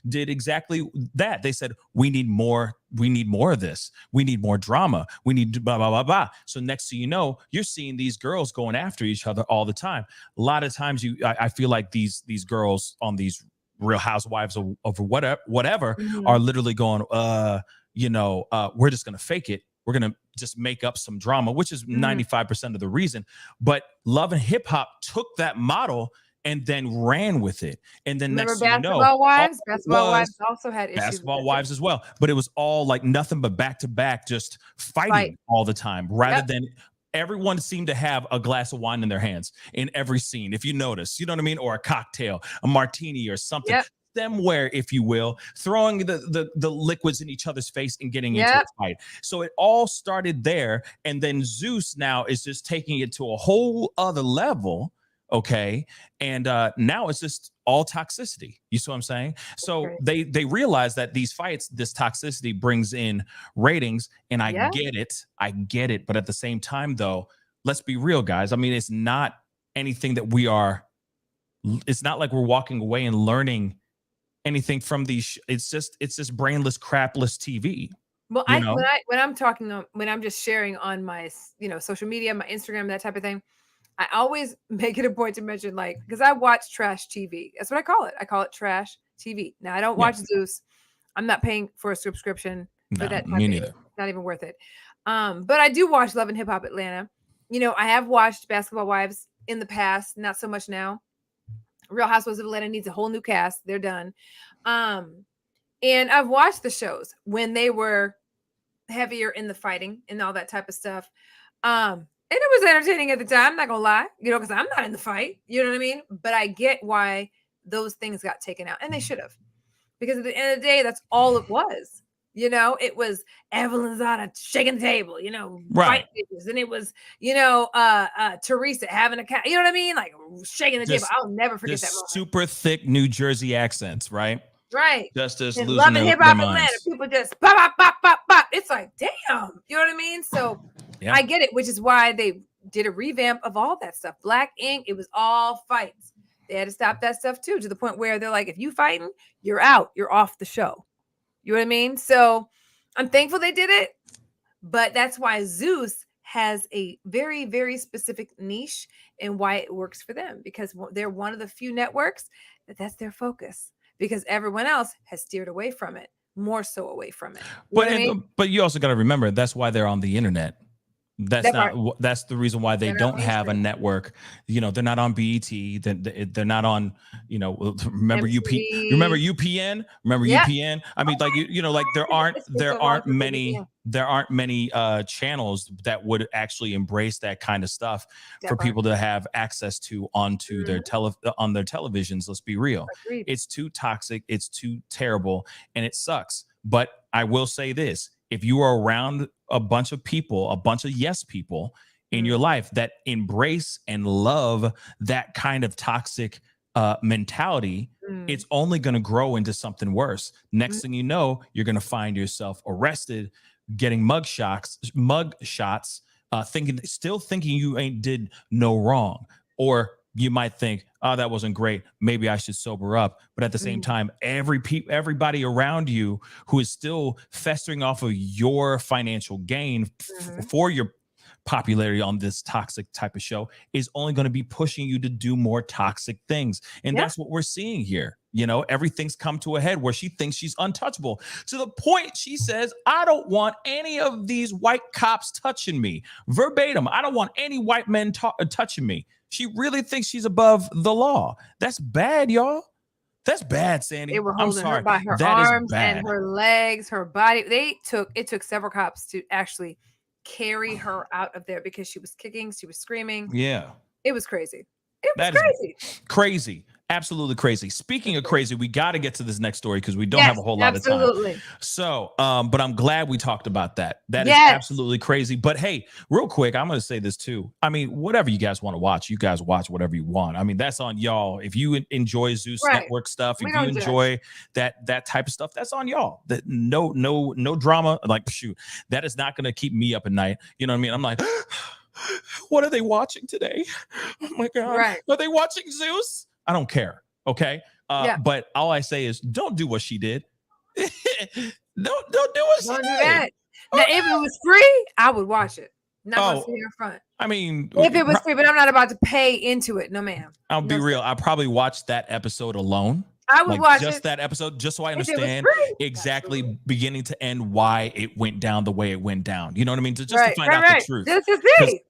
did exactly that. They said, we need more of this. We need more drama. We need blah, blah, blah, blah. So next thing you know, you're seeing these girls going after each other all the time. A lot of times I feel like these girls on these Real Housewives of whatever are literally going, we're just going to fake it. We're going to just make up some drama, which is 95% of the reason. But Love and Hip Hop took that model and then ran with it. And then next thing you know, Basketball Wives also had issues. Basketball Wives as well. But it was all like nothing but back to back, just fighting all the time, rather than everyone seemed to have a glass of wine in their hands in every scene. If you notice, you know what I mean? Or a cocktail, a martini or something. Yep. Stemware, if you will, throwing the liquids in each other's face and getting into a fight. So it all started there. And then Zeus now is just taking it to a whole other level. And now it's just all toxicity. You see what I'm saying? So they realize that these fights, this toxicity brings in ratings. And I get it. But at the same time, though, let's be real, guys. I mean, it's not anything that it's not like we're walking away and learning anything from these. It's just brainless, crapless TV. Well, when I'm just sharing on my social media, my Instagram, that type of thing, I always make it a point to mention, like, because I watch trash TV. That's what I call it. I call it trash TV. Now, I don't watch Zeus. I'm not paying for a subscription for that. Me neither. It's not even worth it. But I do watch Love and Hip Hop Atlanta. I have watched Basketball Wives in the past, not so much now. Real Housewives of Atlanta needs a whole new cast. They're done. And I've watched the shows when they were heavier in the fighting and all that type of stuff. And it was entertaining at the time, not gonna lie, because I'm not in the fight. You know what I mean? But I get why those things got taken out, and they should have. Because at the end of the day, that's all it was. It was Evelyn Zana shaking the table, right. And it was, Teresa having a cat, you know what I mean? Like shaking the table. I'll never forget that moment. Super thick New Jersey accents, right? Right. Just and losing Love and Hip Hop Atlanta, minds. people just pop, pop, pop, pop, pop. It's like, damn. You know what I mean? So I get it, which is why they did a revamp of all that stuff. Black Ink, it was all fights. They had to stop that stuff too, to the point where they're like, if you fighting, you're out. You're off the show. You know what I mean? So I'm thankful they did it, but that's why Zeus has a very, very specific niche and why it works for them, because they're one of the few networks that's their focus, because everyone else has steered away from it, more so away from it. But you also got to remember, that's why they're on the internet. That's the reason why they They're not don't have a mainstream. network. They're not on BET. They're not on. Remember MTV. Remember UPN. Remember Yep. UPN. I mean, like like there aren't many channels that would actually embrace that kind of stuff for people to have access to onto their on their televisions. Let's be real. Agreed. It's too toxic. It's too terrible, and it sucks. But I will say this. If you are around a bunch of people, a bunch of yes people in your life that embrace and love that kind of toxic mentality, it's only going to grow into something worse. Next thing you know, you're going to find yourself arrested, getting mug shots, still thinking you ain't did no wrong. Or you might think, oh, that wasn't great. Maybe I should sober up. But at the same time, everybody around you who is still festering off of your financial gain for your popularity on this toxic type of show is only going to be pushing you to do more toxic things. And that's what we're seeing here. Everything's come to a head where she thinks she's untouchable, to the point she says, I don't want any of these white cops touching me. Verbatim, I don't want any white men touching me. She really thinks she's above the law. That's bad, y'all. That's bad, Sandy. They were holding her by her arms and her legs, her body. It took several cops to actually carry her out of there because she was kicking, she was screaming. Yeah. It was crazy. It was crazy. Crazy. Absolutely crazy. Speaking of crazy, we got to get to this next story because we don't have a whole lot of time. So, but I'm glad we talked about that. That is absolutely crazy. But hey, real quick, I'm going to say this too. I mean, whatever you guys want to watch, you guys watch whatever you want. I mean, that's on y'all. If you enjoy Zeus Network stuff, if you enjoy that type of stuff, that's on y'all. That no drama. Like, shoot, that is not going to keep me up at night. You know what I mean? I'm like, what are they watching today? Oh my God. Are they watching Zeus? I don't care. Okay. But all I say is don't do what she did. don't do what she did. Do that. Now, if it was free, I would watch it. Not gonna sit here in front. I mean, if it was free, but I'm not about to pay into it. No, ma'am. I'll be real. I probably watched that episode alone. I would watch just that episode, just so I understand exactly beginning to end why it went down the way it went down. You know what I mean? Just to find out the truth. This is it.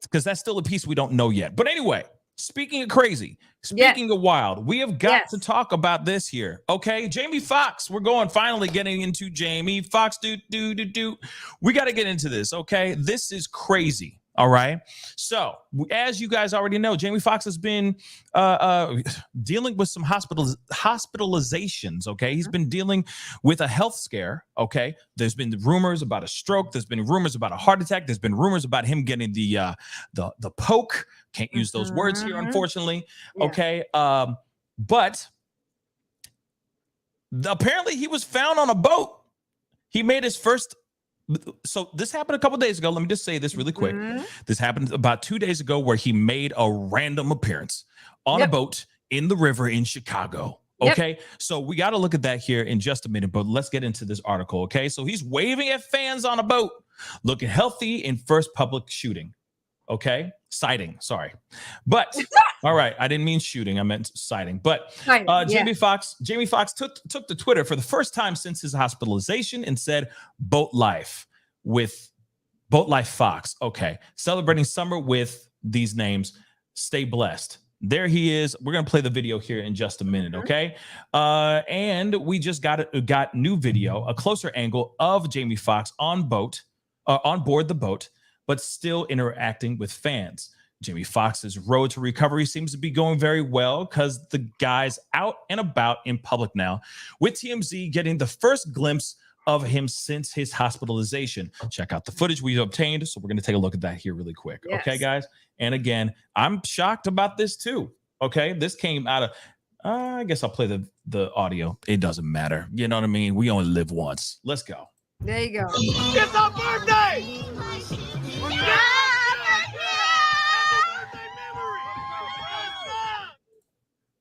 Because that's still a piece we don't know yet. But anyway. Speaking of crazy, speaking of wild, we have got to talk about this here. Okay, Jamie Foxx. We're finally getting into Jamie Foxx. We got to get into this. Okay, this is crazy. All right. So as you guys already know, Jamie Foxx has been dealing with some hospitalizations. Okay. He's been dealing with a health scare. Okay. There's been rumors about a stroke. There's been rumors about a heart attack. There's been rumors about him getting the poke. Can't use those words here, unfortunately. Okay. But apparently he was found on a boat. He made his first. So this happened a couple days ago. Let me just say this really quick. This happened about 2 days ago where he made a random appearance on a boat in the river in Chicago. Okay. So we got to look at that here in just a minute, but let's get into this article. Okay. So he's waving at fans on a boat, looking healthy in first public shooting. Okay. Sighting. Sorry. But all right. I didn't mean shooting. I meant sighting. But Jamie Foxx took to Twitter for the first time since his hospitalization and said, boat life Fox. Okay. Celebrating summer with these names. Stay blessed. There he is. We're going to play the video here in just a minute. Okay. And we just got new video, a closer angle of Jamie Foxx on board the boat, but still interacting with fans. Jamie Foxx's road to recovery seems to be going very well because the guy's out and about in public now, with TMZ getting the first glimpse of him since his hospitalization. Check out the footage we obtained. So we're going to take a look at that here really quick. Yes. Okay, guys? And again, I'm shocked about this too. Okay? This came out of, I guess I'll play the audio. It doesn't matter. You know what I mean? We only live once. Let's go. There you go. It's our birthday!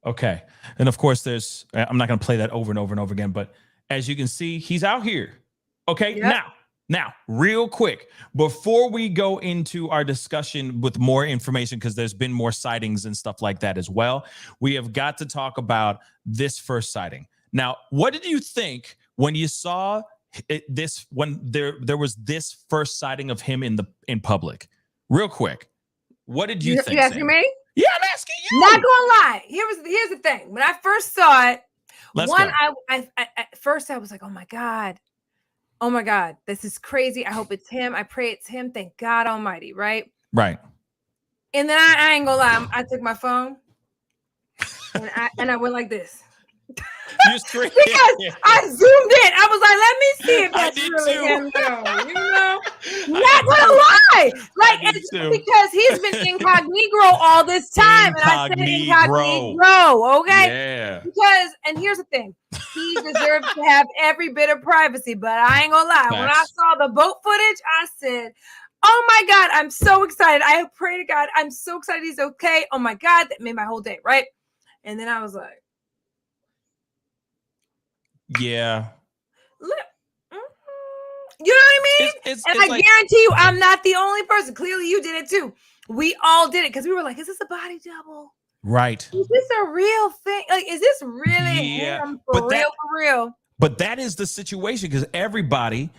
Okay. And of course, I'm not going to play that over and over and over again, but as you can see, he's out here. Okay. Yep. Now, real quick, before we go into our discussion with more information, because there's been more sightings and stuff like that as well, we have got to talk about this first sighting. Now, what did you think when you saw when there was this first sighting of him in public. Real quick, what did you think? You asking me? Yeah, I'm asking you. Not gonna lie. Here's the thing. When I first saw it, I at first I was like, oh my God, this is crazy. I hope it's him. I pray it's him. Thank God Almighty, right? Right. And then I ain't gonna lie. I took my phone and I went like this. Because I zoomed in. I was like, let me see if that's really him. Though, you know, not gonna lie. Like it's because he's been incognito all this time, and I said incognito. Okay. Yeah. Because, and here's the thing, he deserves to have every bit of privacy. But I ain't gonna lie. When I saw the boat footage, I said, oh my God, I'm so excited. I pray to God, I'm so excited he's okay. Oh my God, that made my whole day, right? And then I was like, yeah. you know what I mean? It's I guarantee you, I'm not the only person. Clearly, you did it too. We all did it because we were like, is this a body double? Right. Is this a real thing? Like, is this really him for real? But that is the situation because everybody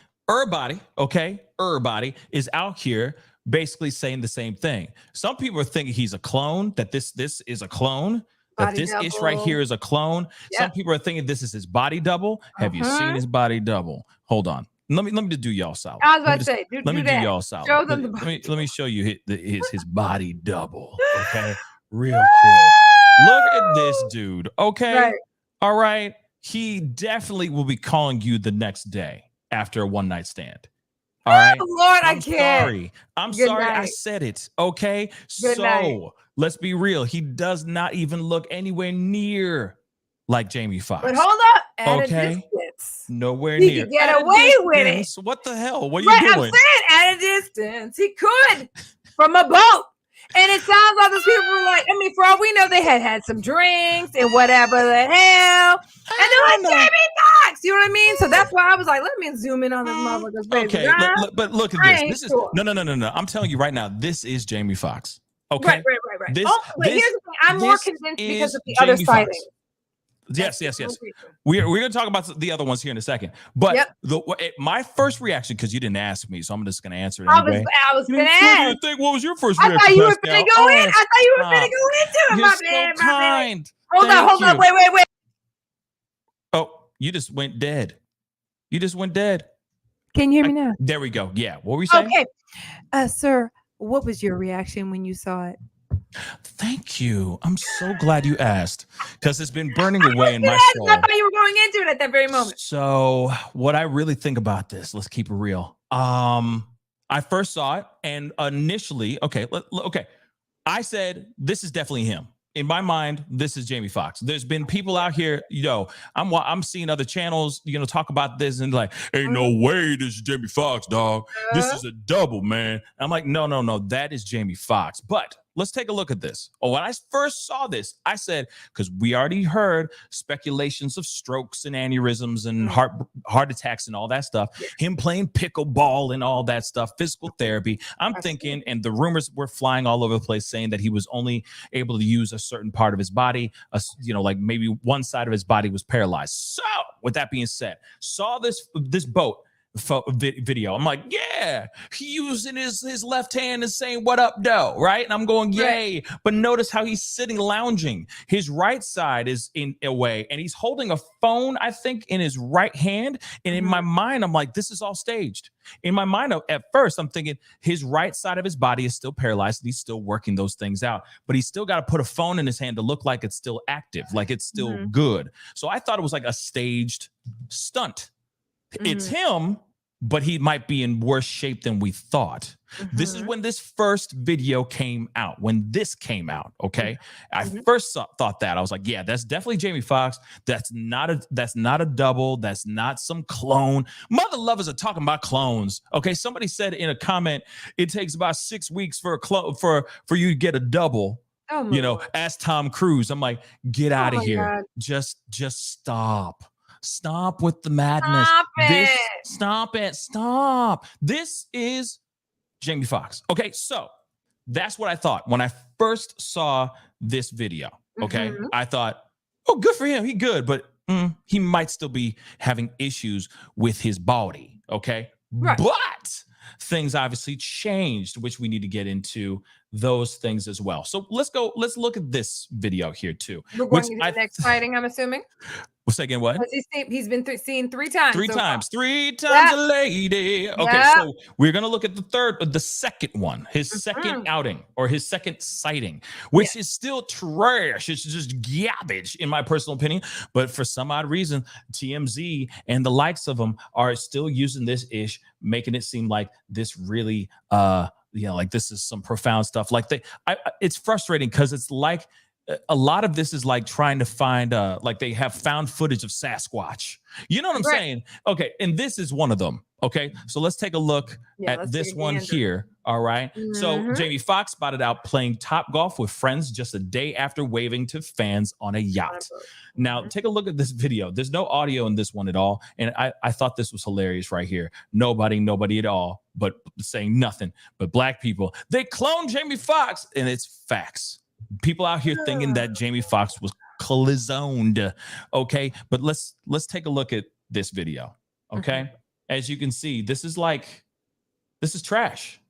is out here basically saying the same thing. Some people are thinking he's a clone, that this is a clone. That this ish right here is a clone. Yep. Some people are thinking this is his body double. Have you seen his body double? Hold on. Let me do y'all solid. I was about to say, let me do y'all solid. Let me show you his body double. Okay, real quick. Look at this dude. Okay, right. All right. He definitely will be calling you the next day after a one night stand. All right. Oh, Lord, I can't. Sorry. I'm sorry. I said it. Okay. Good night. Let's be real. He does not even look anywhere near like Jamie Foxx. But hold up. At a distance. Nowhere near. He could get away with it. What the hell? What are you doing? I'm saying at a distance. He could from a boat. And it sounds like those people were like, I mean, for all we know, they had some drinks and whatever the hell. And they're like, Jamie Foxx. You know what I mean? So that's why I was like, let me zoom in on this motherfucker's face. Okay, but look at this. This is no. I'm telling you right now, this is Jamie Foxx. Okay. Right. Here's the thing. I'm more convinced because of the other sighting. Yes. We're going to talk about the other ones here in a second. But my first reaction, because you didn't ask me, so I'm just going to answer it anyway. I was going to ask. What was your first reaction? I thought you were going to go in. I thought you were going to go into it. My bad. Hold on. Wait. Oh, you just went dead. Can you hear me now? There we go. Yeah. What were you saying? Okay. Sir, what was your reaction when you saw it? Thank you. I'm so glad you asked because it's been burning away in my soul. I thought you were going into it at that very moment. So what I really think about this, let's keep it real. I first saw it and initially, I said, this is definitely him. In my mind, this is Jamie Foxx. There's been people out here, I'm seeing other channels, talk about this and like, ain't no way this is Jamie Foxx, dog. This is a double, man. I'm like, no, that is Jamie Foxx. But let's take a look at this. When I first saw this, I said, because we already heard speculations of strokes and aneurysms and heart attacks and all that stuff, him playing pickleball and all that stuff, physical therapy. I'm thinking, and the rumors were flying all over the place saying that he was only able to use a certain part of his body, like maybe one side of his body was paralyzed. So with that being said, saw this boat video. I'm like, yeah, he using his left hand and saying, what up, doe, right? And I'm going, yay. Right. But notice how he's sitting lounging. His right side is in a way, and he's holding a phone, I think, in his right hand. And in my mind, I'm like, this is all staged. In my mind, at first, I'm thinking his right side of his body is still paralyzed and he's still working those things out. But he's still got to put a phone in his hand to look like it's still active, like it's still good. So I thought it was like a staged stunt. It's him, but he might be in worse shape than we thought. This is when this first video came out. When this came out, okay? I first thought that. I was like, yeah, that's definitely Jamie Foxx. That's not a double. That's not some clone. Mother lovers are talking about clones. Okay, somebody said in a comment, it takes about 6 weeks for a clone for you to get a double. Ask Tom Cruise. I'm like, get out of here. God. Just stop. Stop with the madness. Stop. This is Jamie Foxx. Okay, so that's what I thought when I first saw this video. Okay, I thought, oh, good for him. He good. But he might still be having issues with his body. Okay. Right. But things obviously changed, which we need to get into those things as well. So let's look at this video here too. We're going into the next fighting, I'm assuming. We'll say again, what? He's been seen 3 times. Three so times far. a lady. Okay, Yep. so we're gonna look at the second one, his second outing or his second sighting, which is still trash. It's just garbage, in my personal opinion. But for some odd reason, TMZ and the likes of them are still using this ish, making it seem like this really, like this is some profound stuff. Like it's frustrating because it's like, a lot of this is like trying to find like they have found footage of Sasquatch. You know what I'm saying? Okay, and this is one of them. Okay, so let's take a look at this one here. All right. So Jamie Foxx spotted out playing Top Golf with friends just a day after waving to fans on a yacht. Now take a look at this video. There's no audio in this one at all, and I thought this was hilarious right here. Nobody at all, but saying nothing but black people. They cloned Jamie Foxx, and it's facts. People out here thinking that Jamie Foxx was collisioned. Okay, but let's take a look at this video. Okay, as you can see, this is trash.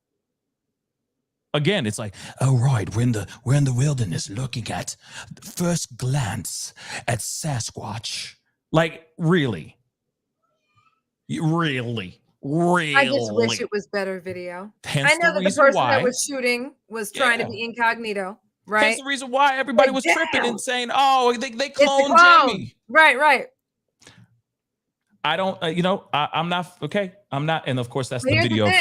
Again, it's like, oh right, we're in the wilderness looking at first glance at Sasquatch. Like, really. I just wish it was better video. Hence I know that the person that was shooting was trying to be incognito. Right. That's the reason why everybody was tripping and saying, "Oh, they cloned Jamie." Right. I don't, I'm not okay. I'm not, and of course that's the video. The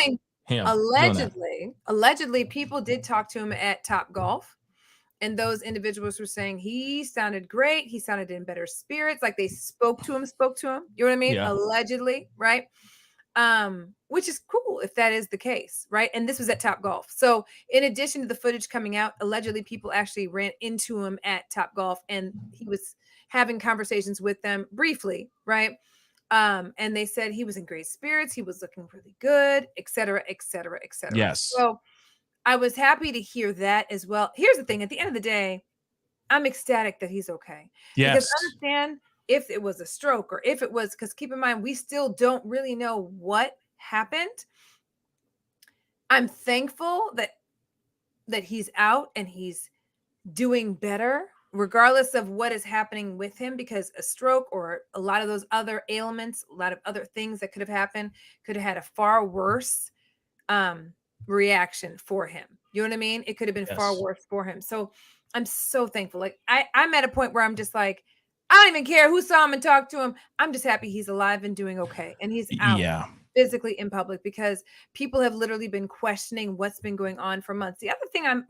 thing. Allegedly, people did talk to him at Top Golf, and those individuals were saying he sounded great. He sounded in better spirits. Like they spoke to him. You know what I mean? Yeah. Allegedly, right? Which is cool if that is the case, right? And this was at Top Golf. So in addition to the footage coming out, allegedly people actually ran into him at Top Golf and he was having conversations with them briefly, right? And they said he was in great spirits, he was looking really good, et cetera, et cetera, et cetera. Yes. So I was happy to hear that as well. Here's the thing, at the end of the day, I'm ecstatic that he's okay. Yes. Because I understand if it was a stroke or if it was, because keep in mind, we still don't really know what happened. I'm thankful that he's out and he's doing better, regardless of what is happening with him, because a stroke or a lot of those other ailments, a lot of other things that could have happened, could have had a far worse reaction for him. You know what I mean? It could have been far worse for him. So I'm so thankful. Like I'm at a point where I'm just like, I don't even care who saw him and talked to him. I'm just happy he's alive and doing okay. And he's out physically in public, because people have literally been questioning what's been going on for months. The other thing I'm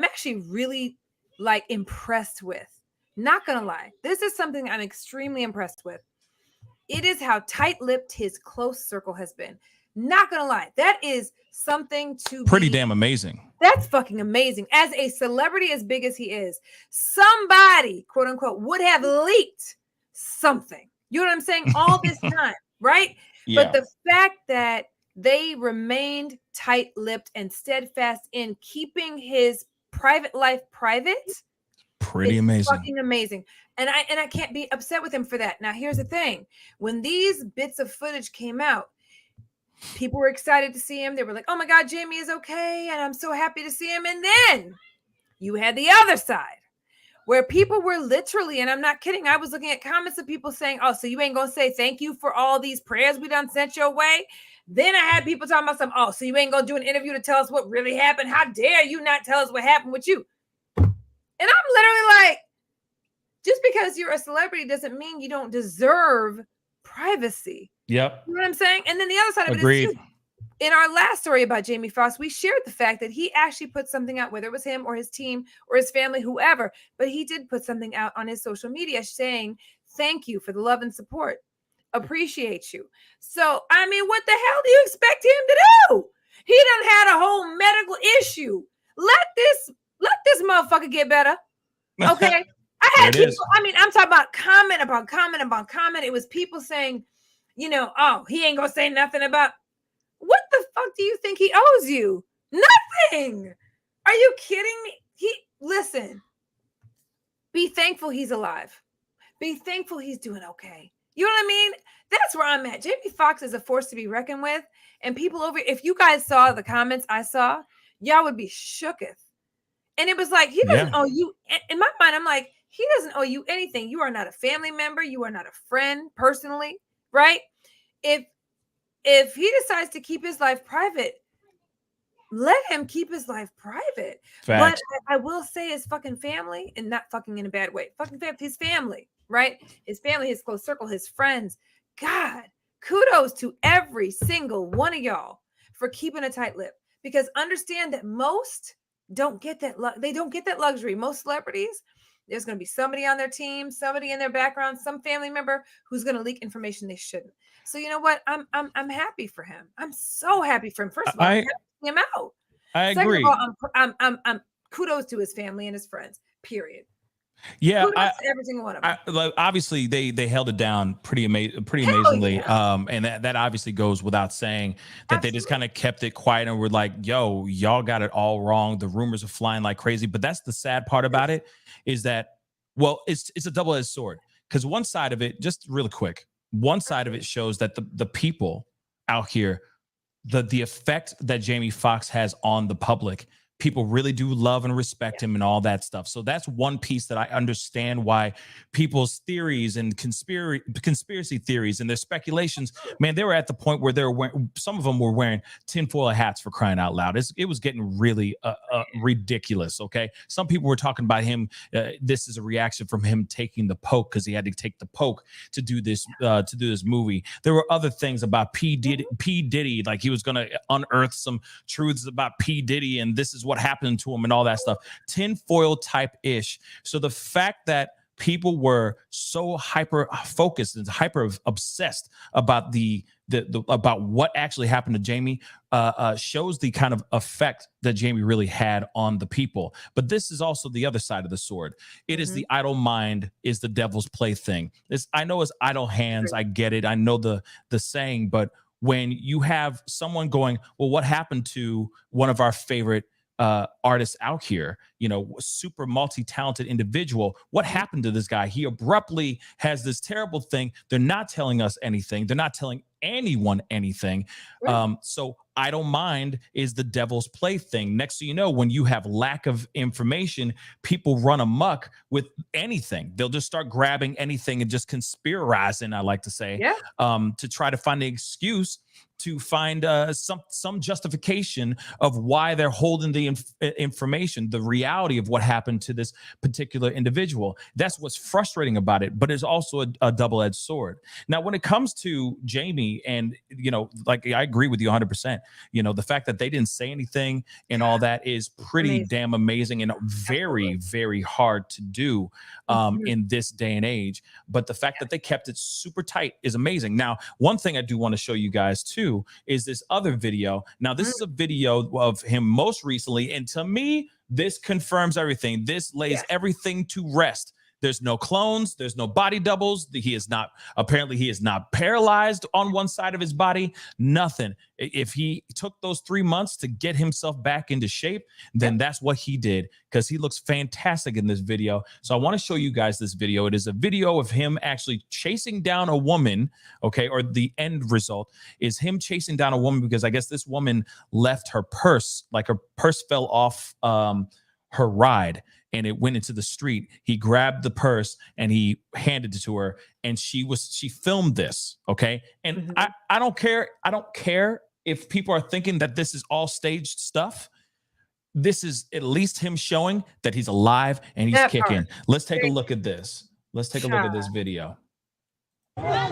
actually really like impressed with, not gonna lie, this is something I'm extremely impressed with. It is how tight-lipped his close circle has been. Not gonna lie, that is something to pretty damn amazing. That's fucking amazing. As a celebrity as big as he is, somebody, quote unquote, would have leaked something. You know what I'm saying? All this time, right? Yeah. But the fact that they remained tight-lipped and steadfast in keeping his private life private, pretty amazing. Fucking amazing. And I can't be upset with him for that. Now, here's the thing. When these bits of footage came out, people were excited to see him. They were like, oh my God, Jamie is okay. And I'm so happy to see him. And then you had the other side where people were literally, and I'm not kidding, I was looking at comments of people saying, oh, so you ain't going to say thank you for all these prayers we done sent your way? Then I had people talking about something, oh, so you ain't going to do an interview to tell us what really happened? How dare you not tell us what happened with you? And I'm literally like, just because you're a celebrity doesn't mean you don't deserve privacy. Yep. You know what I'm saying? And then the other side of it is, too, in our last story about Jamie Foxx, we shared the fact that he actually put something out, whether it was him or his team or his family, whoever, but he did put something out on his social media saying, thank you for the love and support. Appreciate you. So, I mean, what the hell do you expect him to do? He done had a whole medical issue. Let this motherfucker get better. Okay. I had people, I mean, I'm talking about comment upon comment upon comment. It was people saying, you know, oh, he ain't gonna say nothing about. What the fuck do you think he owes you? Nothing. Are you kidding me? Listen, be thankful he's alive. Be thankful he's doing okay. You know what I mean? That's where I'm at. Jamie Foxx is a force to be reckoned with. And people over, if you guys saw the comments I saw, y'all would be shooketh. And it was like, he doesn't owe you. In my mind, I'm like, he doesn't owe you anything. You are not a family member. You are not a friend personally, right? If he decides to keep his life private, let him keep his life private. Facts. But I will say his fucking family, and not fucking in a bad way, fucking his family, right? His family, his close circle, his friends. God, kudos to every single one of y'all for keeping a tight lip. Because understand that most don't get that. They don't get that luxury. Most celebrities, there's going to be somebody on their team, somebody in their background, some family member who's going to leak information they shouldn't. So you know what? I'm happy for him. I'm so happy for him. First of all, I'm him out. I Second agree. of all, I'm kudos to his family and his friends. Period. Yeah, kudos to every single one of them. Like, obviously, they held it down pretty amazingly, Yeah. And that obviously goes without saying. That Absolutely. They just kind of kept it quiet and were like, "Yo, y'all got it all wrong. The rumors are flying like crazy." But that's the sad part about it, is that, well, it's a double-edged sword, because one side of it, just really quick, one side of it shows that the people out here, the effect that Jamie Foxx has on the public, people really do love and respect him and all that stuff. So that's one piece that I understand why people's theories and conspiracy theories and their speculations, man, they were at the point where some of them were wearing tinfoil hats, for crying out loud. It was getting really ridiculous. Okay. Some people were talking about him. This is a reaction from him taking the poke, because he had to take the poke to do this movie. There were other things about P. Diddy, like he was going to unearth some truths about P. Diddy, and this is what happened to him and all that stuff. Tinfoil type ish. So the fact that people were so hyper focused and hyper obsessed about about what actually happened to Jamie shows the kind of effect that Jamie really had on the people. But this is also the other side of the sword. It is the idle mind is the devil's plaything. I know it's idle hands. I get it. I know the saying, but when you have someone going, well, what happened to one of our favorite artists out here, super multi-talented individual? What happened to this guy? He abruptly has this terrible thing. They're not telling us anything. They're not telling anyone anything. So idle mind is the devil's plaything. Next thing you know, when you have lack of information, people run amok with anything. They'll just start grabbing anything and just conspirizing, I like to say, to try to find an excuse to find some justification of why they're holding the information, the reality of what happened to this particular individual. That's what's frustrating about it, but it's also a double-edged sword. Now, when it comes to Jamie, and, like, I agree with you 100%, the fact that they didn't say anything and all that is pretty damn amazing and very, very hard to do in this day and age. But the fact that they kept it super tight is amazing. Now, one thing I do want to show you guys too is this other video. Now, this is a video of him most recently, and to me, this confirms everything. This lays everything to rest. There's no clones. There's no body doubles. He is not paralyzed on one side of his body. Nothing. If he took those 3 months to get himself back into shape, then that's what he did, because he looks fantastic in this video. So I want to show you guys this video. It is a video of him actually chasing down a woman, okay? Or the end result is him chasing down a woman, because I guess this woman left her purse, like her purse fell off her ride, and it went into the street. He grabbed the purse and he handed it to her, and she filmed this, okay? And I don't care. I don't care if people are thinking that this is all staged stuff. This is at least him showing that he's alive and he's kicking. Let's take a look at this. Let's take a look at this video. Thank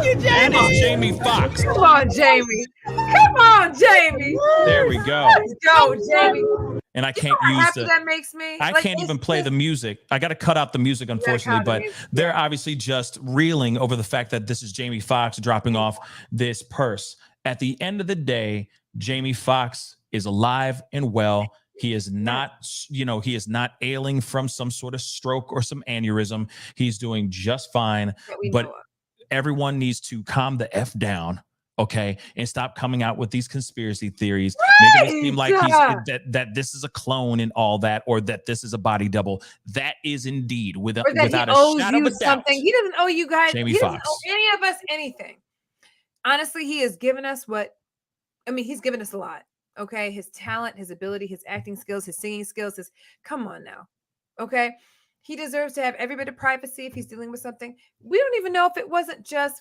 you, Jamie. That is Jamie Foxx. Come on, Jamie. Come on, Jamie. There we go. Let's go, Jamie. And I can't use that makes me. I can't even play the music. I got to cut out the music, unfortunately, but they're obviously just reeling over the fact that this is Jamie Foxx dropping off this purse. At the end of the day, Jamie Foxx is alive and well. He is not, he is not ailing from some sort of stroke or some aneurysm. He's doing just fine. But everyone needs to calm the F down okay, and stop coming out with these conspiracy theories, Right. making it seem like that this is a clone and all that, or that this is a body double. That is indeed or that without he a owes shadow you of a doubt. something. He doesn't owe you guys. Jamie He doesn't Foxx. owe any of us anything. Honestly, he has given us he's given us a lot. Okay, his talent, his ability, his acting skills, his singing skills. Come on now. Okay, he deserves to have every bit of privacy if he's dealing with something. We don't even know if it wasn't just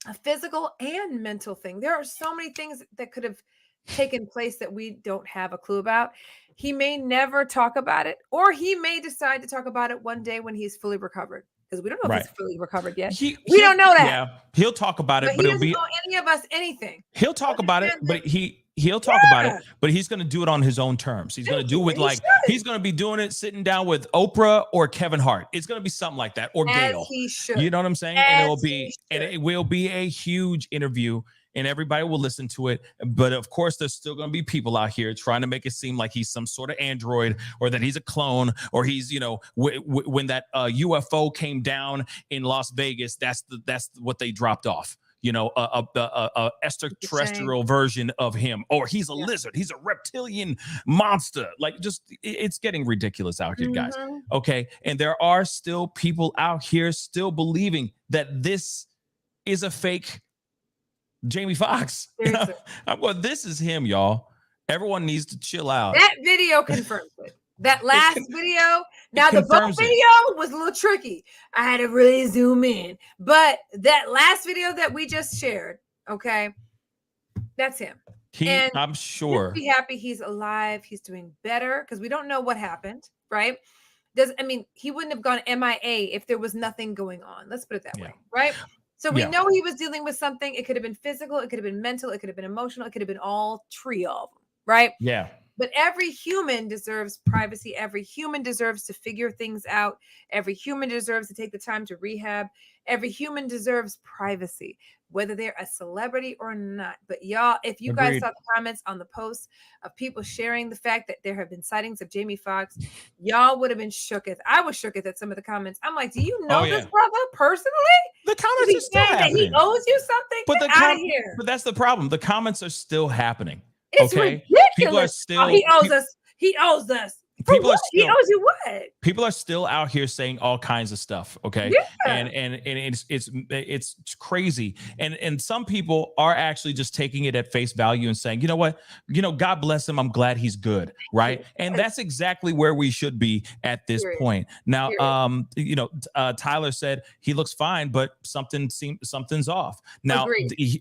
a physical and mental thing. There are so many things that could have taken place that we don't have a clue about. He may never talk about it, or he may decide to talk about it one day when he's fully recovered, because we don't know if he's fully recovered yet. We don't know that. Yeah, he'll talk about it, but it'll he doesn't be owe any of us anything. He'll talk about it, but he'll talk about it, but he's going to do it on his own terms. He's going to do it with he's going to be doing it sitting down with Oprah or Kevin Hart. It's going to be something like that, or Gail. He should. You know what I'm saying? And it will be a huge interview, and everybody will listen to it. But of course, there's still going to be people out here trying to make it seem like he's some sort of android, or that he's a clone, or he's, when that UFO came down in Las Vegas, that's what they dropped off. A extraterrestrial version of him, or he's a lizard, he's a reptilian monster. Like, just it's getting ridiculous out here, guys. Okay, and there are still people out here still believing that this is a fake Jamie Foxx. Well, this is him, y'all. Everyone needs to chill out. That video confirms it. That last video. Now the boat video was a little tricky. I had to really zoom in. But that last video that we just shared, okay, that's him. I'm sure. Be happy he's alive. He's doing better, because we don't know what happened, right? He wouldn't have gone MIA if there was nothing going on. Let's put it that way, right? So we know he was dealing with something. It could have been physical. It could have been mental. It could have been emotional. It could have been all three of them, right? Yeah. But every human deserves privacy. Every human deserves to figure things out. Every human deserves to take the time to rehab. Every human deserves privacy, whether they're a celebrity or not. But y'all, if you guys saw the comments on the post of people sharing the fact that there have been sightings of Jamie Foxx, y'all would have been shooketh. I was shooketh at some of the comments. I'm like, do you know this brother personally? The comments are still happening. He owes you something? Get out of here. But that's the problem. The comments are still happening. It's ridiculous. People are still. He owes us. He owes us. People are still, he owes you what? People are still out here saying all kinds of stuff. Okay. Yeah. And it's crazy. And some people are actually just taking it at face value and saying, you know what? God bless him. I'm glad he's good. Right. And that's exactly where we should be at this point. Now, Tyler said he looks fine, but something's off. Now,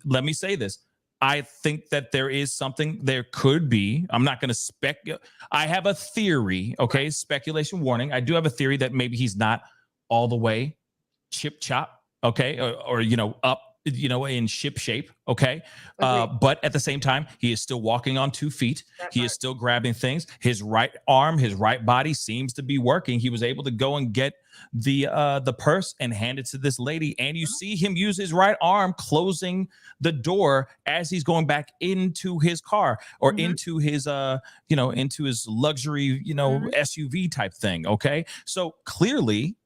let me say this. I think that there could be, I'm not going to speculate. I have a theory, okay? Speculation warning. I do have a theory that maybe he's not all the way chip chop, okay? Or up, in ship shape, okay? But at the same time, he is still walking on 2 feet. He is still grabbing things. His right arm, his right body seems to be working. He was able to go and get the purse and hand it to this lady. And you see him use his right arm closing the door as he's going back into his car, or into his into his luxury, SUV type thing. Okay. So clearly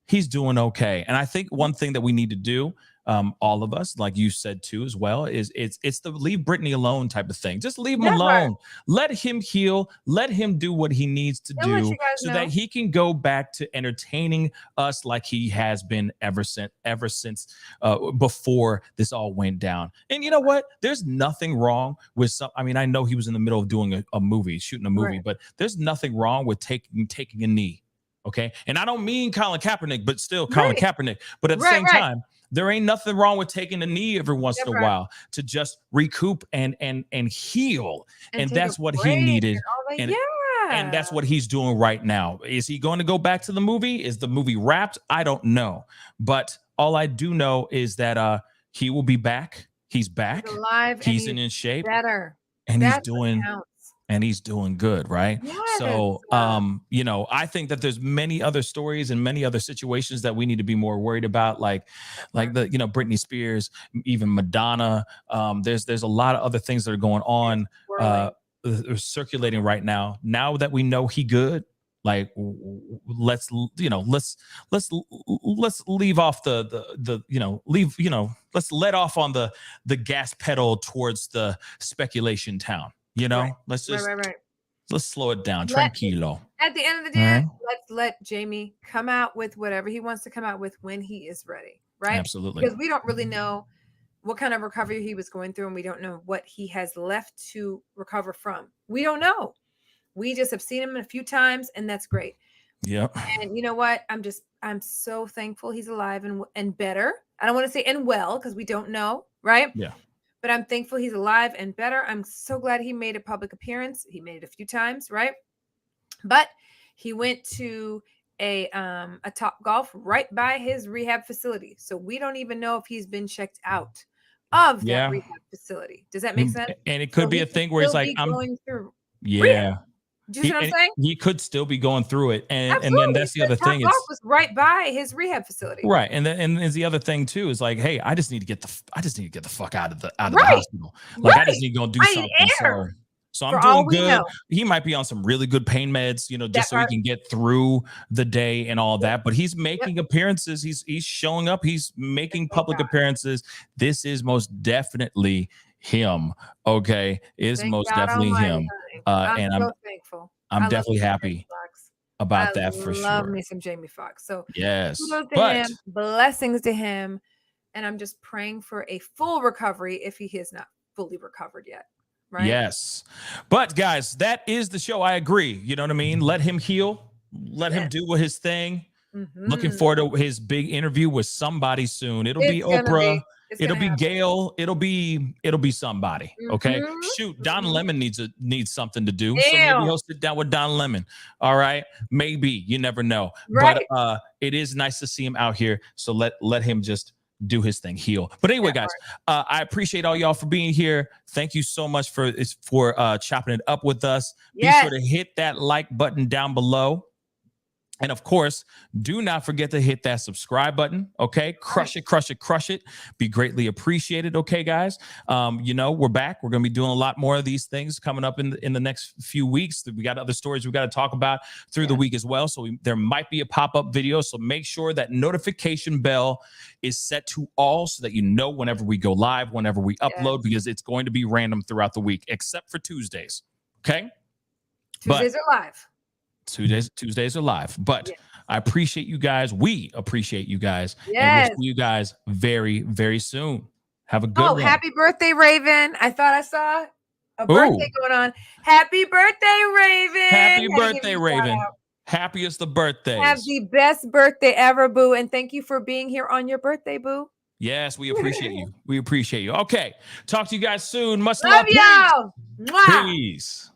he's doing okay. And I think one thing that we need to do, all of us, like you said too, as well, is it's the leave Britney alone type of thing. Just leave him alone. Let him heal. Let him do what he needs to do, so that he can go back to entertaining us like he has been ever since before this all went down. And you know what? There's nothing wrong with some. I mean, I know he was in the middle of doing a movie, shooting a movie, but there's nothing wrong with taking a knee. Okay, and I don't mean Colin Kaepernick, but still Colin Kaepernick. But at the same time, there ain't nothing wrong with taking a knee every once in a while to just recoup and heal. And that's what he needed. And that's what he's doing right now. Is he going to go back to the movie? Is the movie wrapped? I don't know. But all I do know is that he will be back. He's back. He's alive. He's in shape. Better. And he's doing good, right? Yes. So, I think that there's many other stories and many other situations that we need to be more worried about, like the, Britney Spears, even Madonna. There's a lot of other things that are going on, circulating right now. Now that we know he good, Like, let's leave off let's let off on the gas pedal towards the speculation town. Right. Let's just Right. let's slow it down. Let- Tranquilo. At the end of the day, let's let Jamie come out with whatever he wants to come out with when he is ready, right? Absolutely. Because we don't really know what kind of recovery he was going through, and we don't know what he has left to recover from. We don't know. We just have seen him a few times, and that's great. Yep. And you know what? I'm so thankful he's alive and better. I don't want to say and well, because we don't know, right? Yeah. But I'm thankful he's alive and better. I'm so glad he made a public appearance. He made it a few times, right? But he went to a Top Golf right by his rehab facility. So we don't even know if he's been checked out of that rehab facility. Does that make sense? And it could be a thing where he's like, I'm going through. Yeah. Rehab. Do you see what I'm saying? He could still be going through it. And Absolutely. then that's the other thing. Top Golf was right by his rehab facility. Right. And is the other thing too is like, hey, I just need to get the fuck out of the hospital. Like I just need to go do something. So I'm doing good. He might be on some really good pain meds, just so he can get through the day and all that. But he's making appearances. He's showing up. He's making public appearances. This is most definitely him. Okay. Is most definitely him. And I'm so thankful. I'm definitely happy about that for sure. Love me some Jamie Foxx. So yes, kudos to him, blessings to him. And I'm just praying for a full recovery if he is not fully recovered yet. Right? Yes. But guys, that is the show. I agree. You know what I mean? Let him heal. Let him do his thing. Looking forward to his big interview with somebody soon. It'll be Oprah. It'll be Gail. It'll be somebody. Okay. Shoot, Don Lemon needs something to do. So maybe he'll sit down with Don Lemon. All right. Maybe. You never know. Right. But it is nice to see him out here. So let him just do his thing, heal. But anyway, guys, I appreciate all y'all for being here. Thank you so much for chopping it up with us. Be sure to hit that like button down below. And of course, do not forget to hit that subscribe button. Okay. Crush it. Be greatly appreciated. Okay, guys. We're back. We're going to be doing a lot more of these things coming up in the next few weeks. We got other stories we got to talk about through the week as well. So there might be a pop-up video. So make sure that notification bell is set to all so that you know whenever we go live, whenever we upload, because it's going to be random throughout the week, except for Tuesdays. Okay. Tuesdays are live. Tuesdays are live, but I appreciate you guys. We appreciate you guys. Yes. And we'll see you guys very, very soon. Have a good one. Happy birthday, Raven. I thought I saw a birthday going on. Happy birthday, Raven. Happy birthday, Raven. Happiest of birthdays. Have the best birthday ever, boo. And thank you for being here on your birthday, boo. Yes, we appreciate you. We appreciate you. Okay. Talk to you guys soon. Much love love. y'all. Peace.